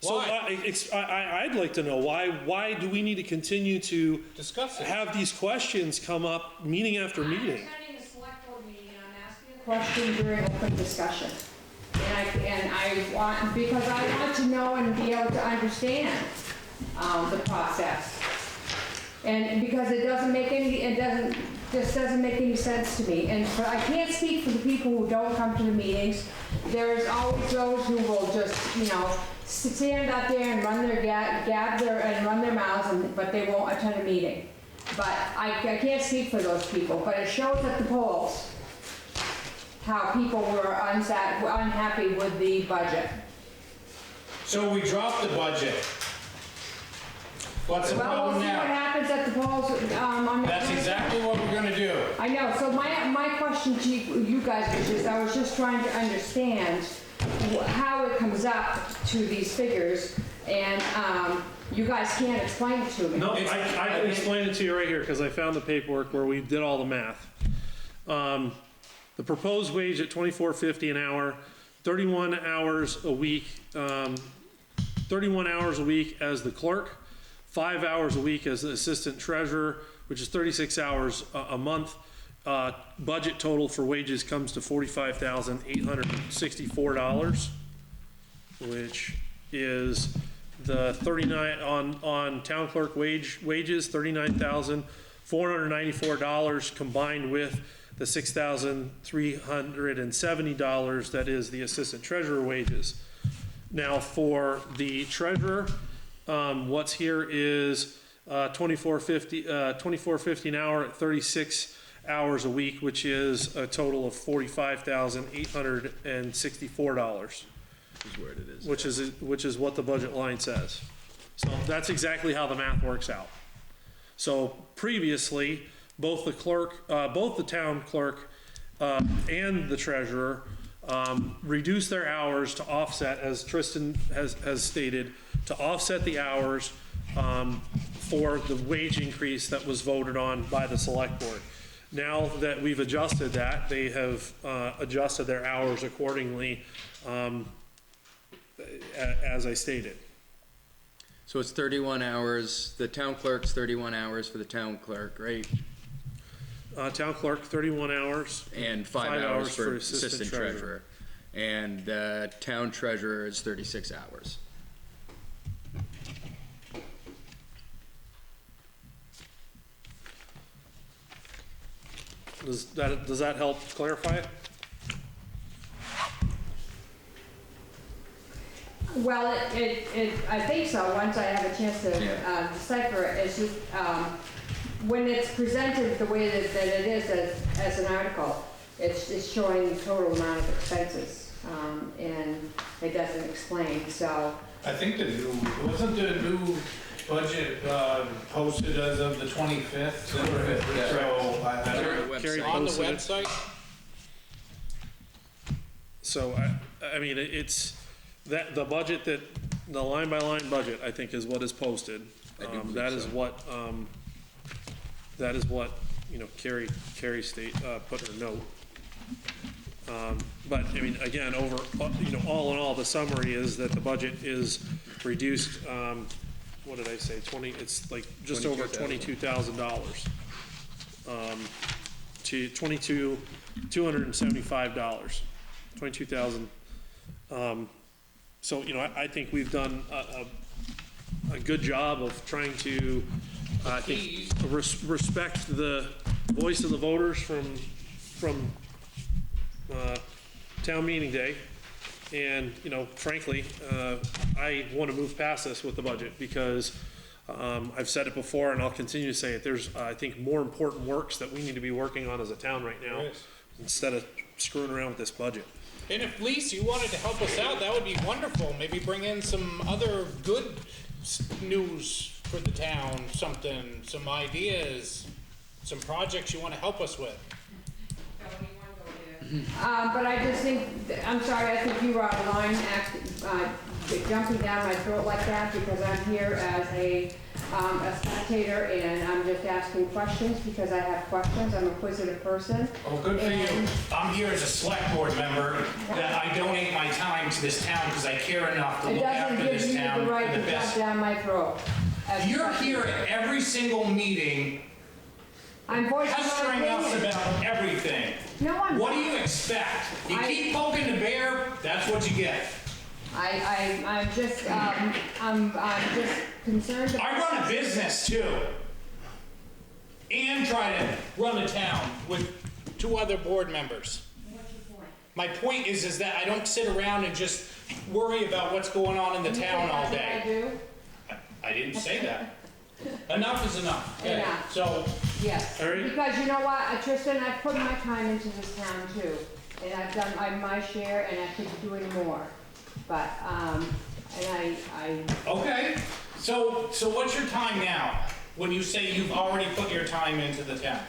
A: So I'd like to know why do we need to continue to
B: Discuss it.
A: have these questions come up meeting after meeting?
F: I'm attending a select board meeting and I'm asking a question during open discussion. And I want, because I want to know and be able to understand, the process. And because it doesn't make any, just doesn't make any sense to me. And I can't speak for the people who don't come to the meetings. There's always those who will just, you know, stand out there and run their and run their mouths, but they won't attend a meeting. But I can't speak for those people, but it shows at the polls how people were unhappy with the budget.
B: So we dropped the budget. What's the
F: Well, we'll
B: problem
F: see what
B: now?
F: happens at the polls, on the.
B: That's exactly what we're gonna do.
F: I know, so my question to you guys was just, I was just trying to understand how it comes up to these figures, and, you guys can't explain it to me.
A: No, I can explain it to you right here, because I found the paperwork where we did all the math. The proposed wage at $24.50 an hour, 31 hours a week, 31 hours a week as the clerk, 5 hours a week as the assistant treasurer, which is 36 hours a month. Budget total for wages comes to $45,864, which is the 39 on town clerk wages, $39,494 combined with the $6,370 that is the assistant treasurer wages. Now for the treasurer, what's here is $24.50 an hour at 36 hours a week, which is a total of $45,864.
C: Is where it is.
A: Which is what the budget line says. So that's exactly how the math works out. So previously, both the town clerk and the treasurer reduced their hours to offset, as Tristan has stated, to offset the hours for the wage increase that was voted on by the select board. Now that we've adjusted that, they have adjusted their hours accordingly, as I stated.
C: So it's 31 hours, the town clerk's 31 hours for the town clerk, right?
A: Town clerk, 31 hours.
C: And 5 hours for assistant treasurer. And the town treasurer is 36 hours.
A: Does that help clarify it?
F: Well, I think so, once I have a chance to decipher it. It's just, when it's presented the way that it is as an article, it's showing the total amount of expenses, and it doesn't explain, so.
B: I think wasn't the new budget posted as of the 25th?
C: Yeah.
B: So,
A: Carrie
B: on the
A: posted it.
B: website?
A: So, I mean, it's, that, the budget the line by line budget, I think, is what is posted. That is what, you know, Carrie put her note. But, I mean, again, you know, all in all, the summary is that the budget is reduced, what did I say, it's like just over $22,000. To $275, 22,000. So, you know, I think we've done a good job of trying to, I think, respect the voice of the voters from town meeting day. And, you know, frankly, I want to move past this with the budget because I've said it before and I'll continue to say it. There's, I think, more important works that we need to be working on as a town right now instead of screwing around with this budget.
B: And if, Lise, you wanted to help us out, that would be wonderful. Maybe bring in some other good news for the town, something, some ideas, some projects you want to help us with.
F: But I just think, I'm sorry, I think you were out of line, jumping down my throat like that, because I'm here as a spectator, and I'm just asking questions because I have questions. I'm a inquisitive person.
B: Oh, good for you. I'm here as a select board member, that I donate my time to this town because I care enough to look after this town.
F: It doesn't give you the right to jump down my throat.
B: You're here at every single meeting,
F: I'm voicing my
B: pestering us
F: opinion.
B: about everything.
F: No, I'm
B: What do
F: not.
B: you expect? You keep poking the bear, that's what you get.
F: I'm just concerned about.
B: I run a business too. And try to run a town with 2 other board members.
F: What's your point?
B: My point is that I don't sit around and just worry about what's going on in the town all
F: I
B: day.
F: do,
B: I didn't say that. Enough is enough. Okay,
F: Enough.
B: so,
F: yes.
A: All right.
F: Because you know what, Tristan, I've put my time into this town too. And I've done my share, and I could be doing more. But, and I
B: okay, So what's your time now, when you say you've already put your time into the town?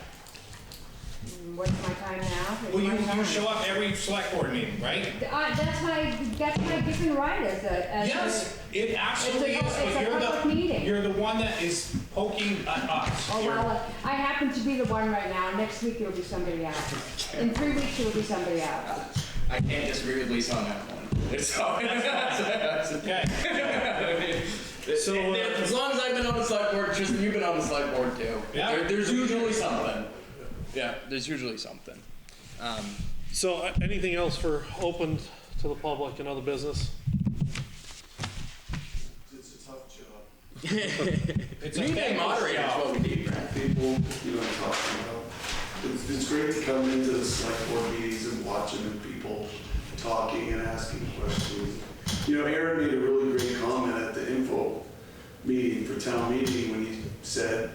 F: What's my time now? It's
B: Well,
F: my
B: you
F: time.
B: show up every select board meeting, right?
F: That's my given right as
B: Yes, it absolutely is,
F: it's a
B: but
F: public meeting.
B: you're the one that is poking at us.
F: Oh,
B: You're-
F: well, I happen to be the one right now. Next week it'll be somebody else. In 3 weeks it'll be somebody else.
C: I can't disagree with Lisa on that one. It's
B: Okay.
A: So,
C: as long as I've been on the select board, Tristan, you've been on the select board too.
B: Yeah.
C: There's usually something. Yeah, there's usually something.
A: So, anything else for open to the public and other business?
J: It's a tough job.
B: It's
C: Need a
B: thankless
C: moderator is
B: job.
C: what we need, right?
J: People, talking about. It's great to come into the select board meetings and watching and people talking and asking questions. Aaron made a really great comment at the info meeting for town meeting when he said,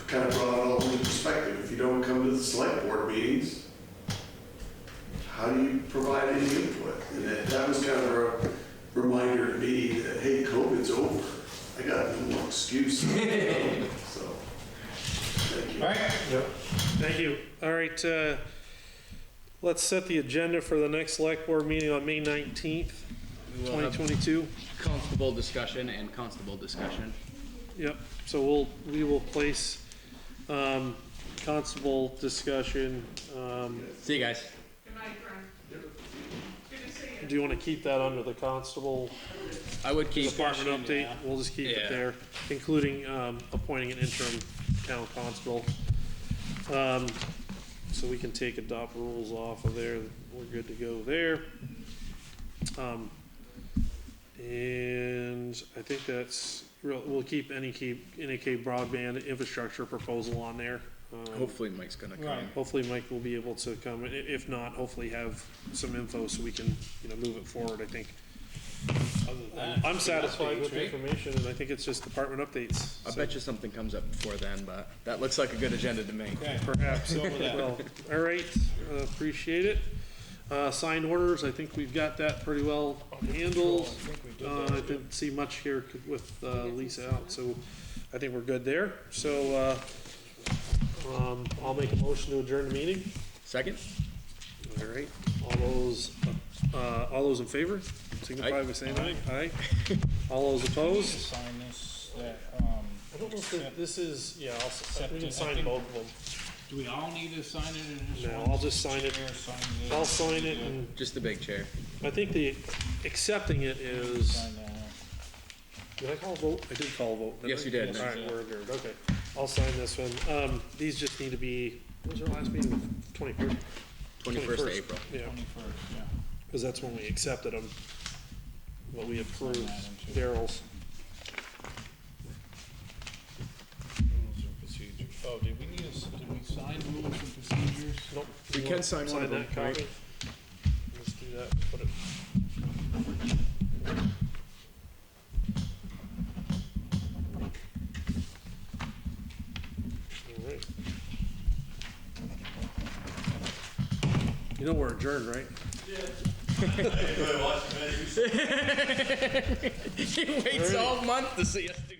J: kind of brought it all into perspective. If you don't come to the select board meetings, how do you provide any input? And that was kind of a reminder to me that, hey, COVID's over. I got no more excuse. So, thank you.
B: All right,
A: Thank you. All right, let's set the agenda for the next select board meeting on May 19th,
C: We will have
A: 2022.
C: constable discussion and constable discussion.
A: Yep, so we will place, constable discussion,
C: See you guys.
H: Good night, Fran. Good to see you.
A: do you wanna keep that under the constable
C: I would keep.
A: department update?
B: yeah.
A: We'll just keep it
C: Yeah.
A: there, including, appointing an interim town constable. So we can take adopt rules off of there, we're good to go there. And I think we'll keep NEK broadband infrastructure proposal on there.
C: Hopefully Mike's gonna come.
B: Right.
A: Hopefully Mike will be able to come, if not, hopefully have some info so we can, move it forward, I think.
B: other than that.
A: I'm satisfied
B: updates,
A: with the
B: right?
A: information, and I think it's just department updates.
C: I
A: So
C: bet you something comes up before then, but that looks like a good agenda to me.
B: Okay.
A: Perhaps,
B: Go with that.
A: well, all right, appreciate it. Signed orders, I think we've got that pretty well handled. I didn't see much here with Lisa out, so I think we're good there. So, I'll make a motion to adjourn the meeting.
C: Second?
A: All right, all those in favor, signify by saying aye. Aye. All those opposed?
I: Sign this, that,
A: I don't know if this is, yeah, we can sign both of them.
I: do we all need to sign it or just
A: No,
I: one?
A: I'll just sign it.
I: Chair sign this?
A: I'll sign it, and
C: Just the big chair.
A: I think the accepting it is,
I: Sign that.
A: did I call a vote? I did call a vote.
C: Yes,
A: I?
C: you did.
A: All right, we're adjourned, okay. I'll sign this one. These just need to be, what was our last meeting? 21st?
C: 21st of April.
A: Yeah,
I: 21st, yeah.
A: because that's when we accepted them, what we approved,
I: Sign that one, too.
A: Daryl's.
I: Rules and procedures. Oh, did we sign rules and procedures?
A: Nope.
C: We
A: You
C: can
A: want
C: sign one of
A: that
C: them, right?
A: copy? Let's do that, put it. All right. You know we're adjourned, right?
E: Anybody watching that?
C: He waits all month to see us do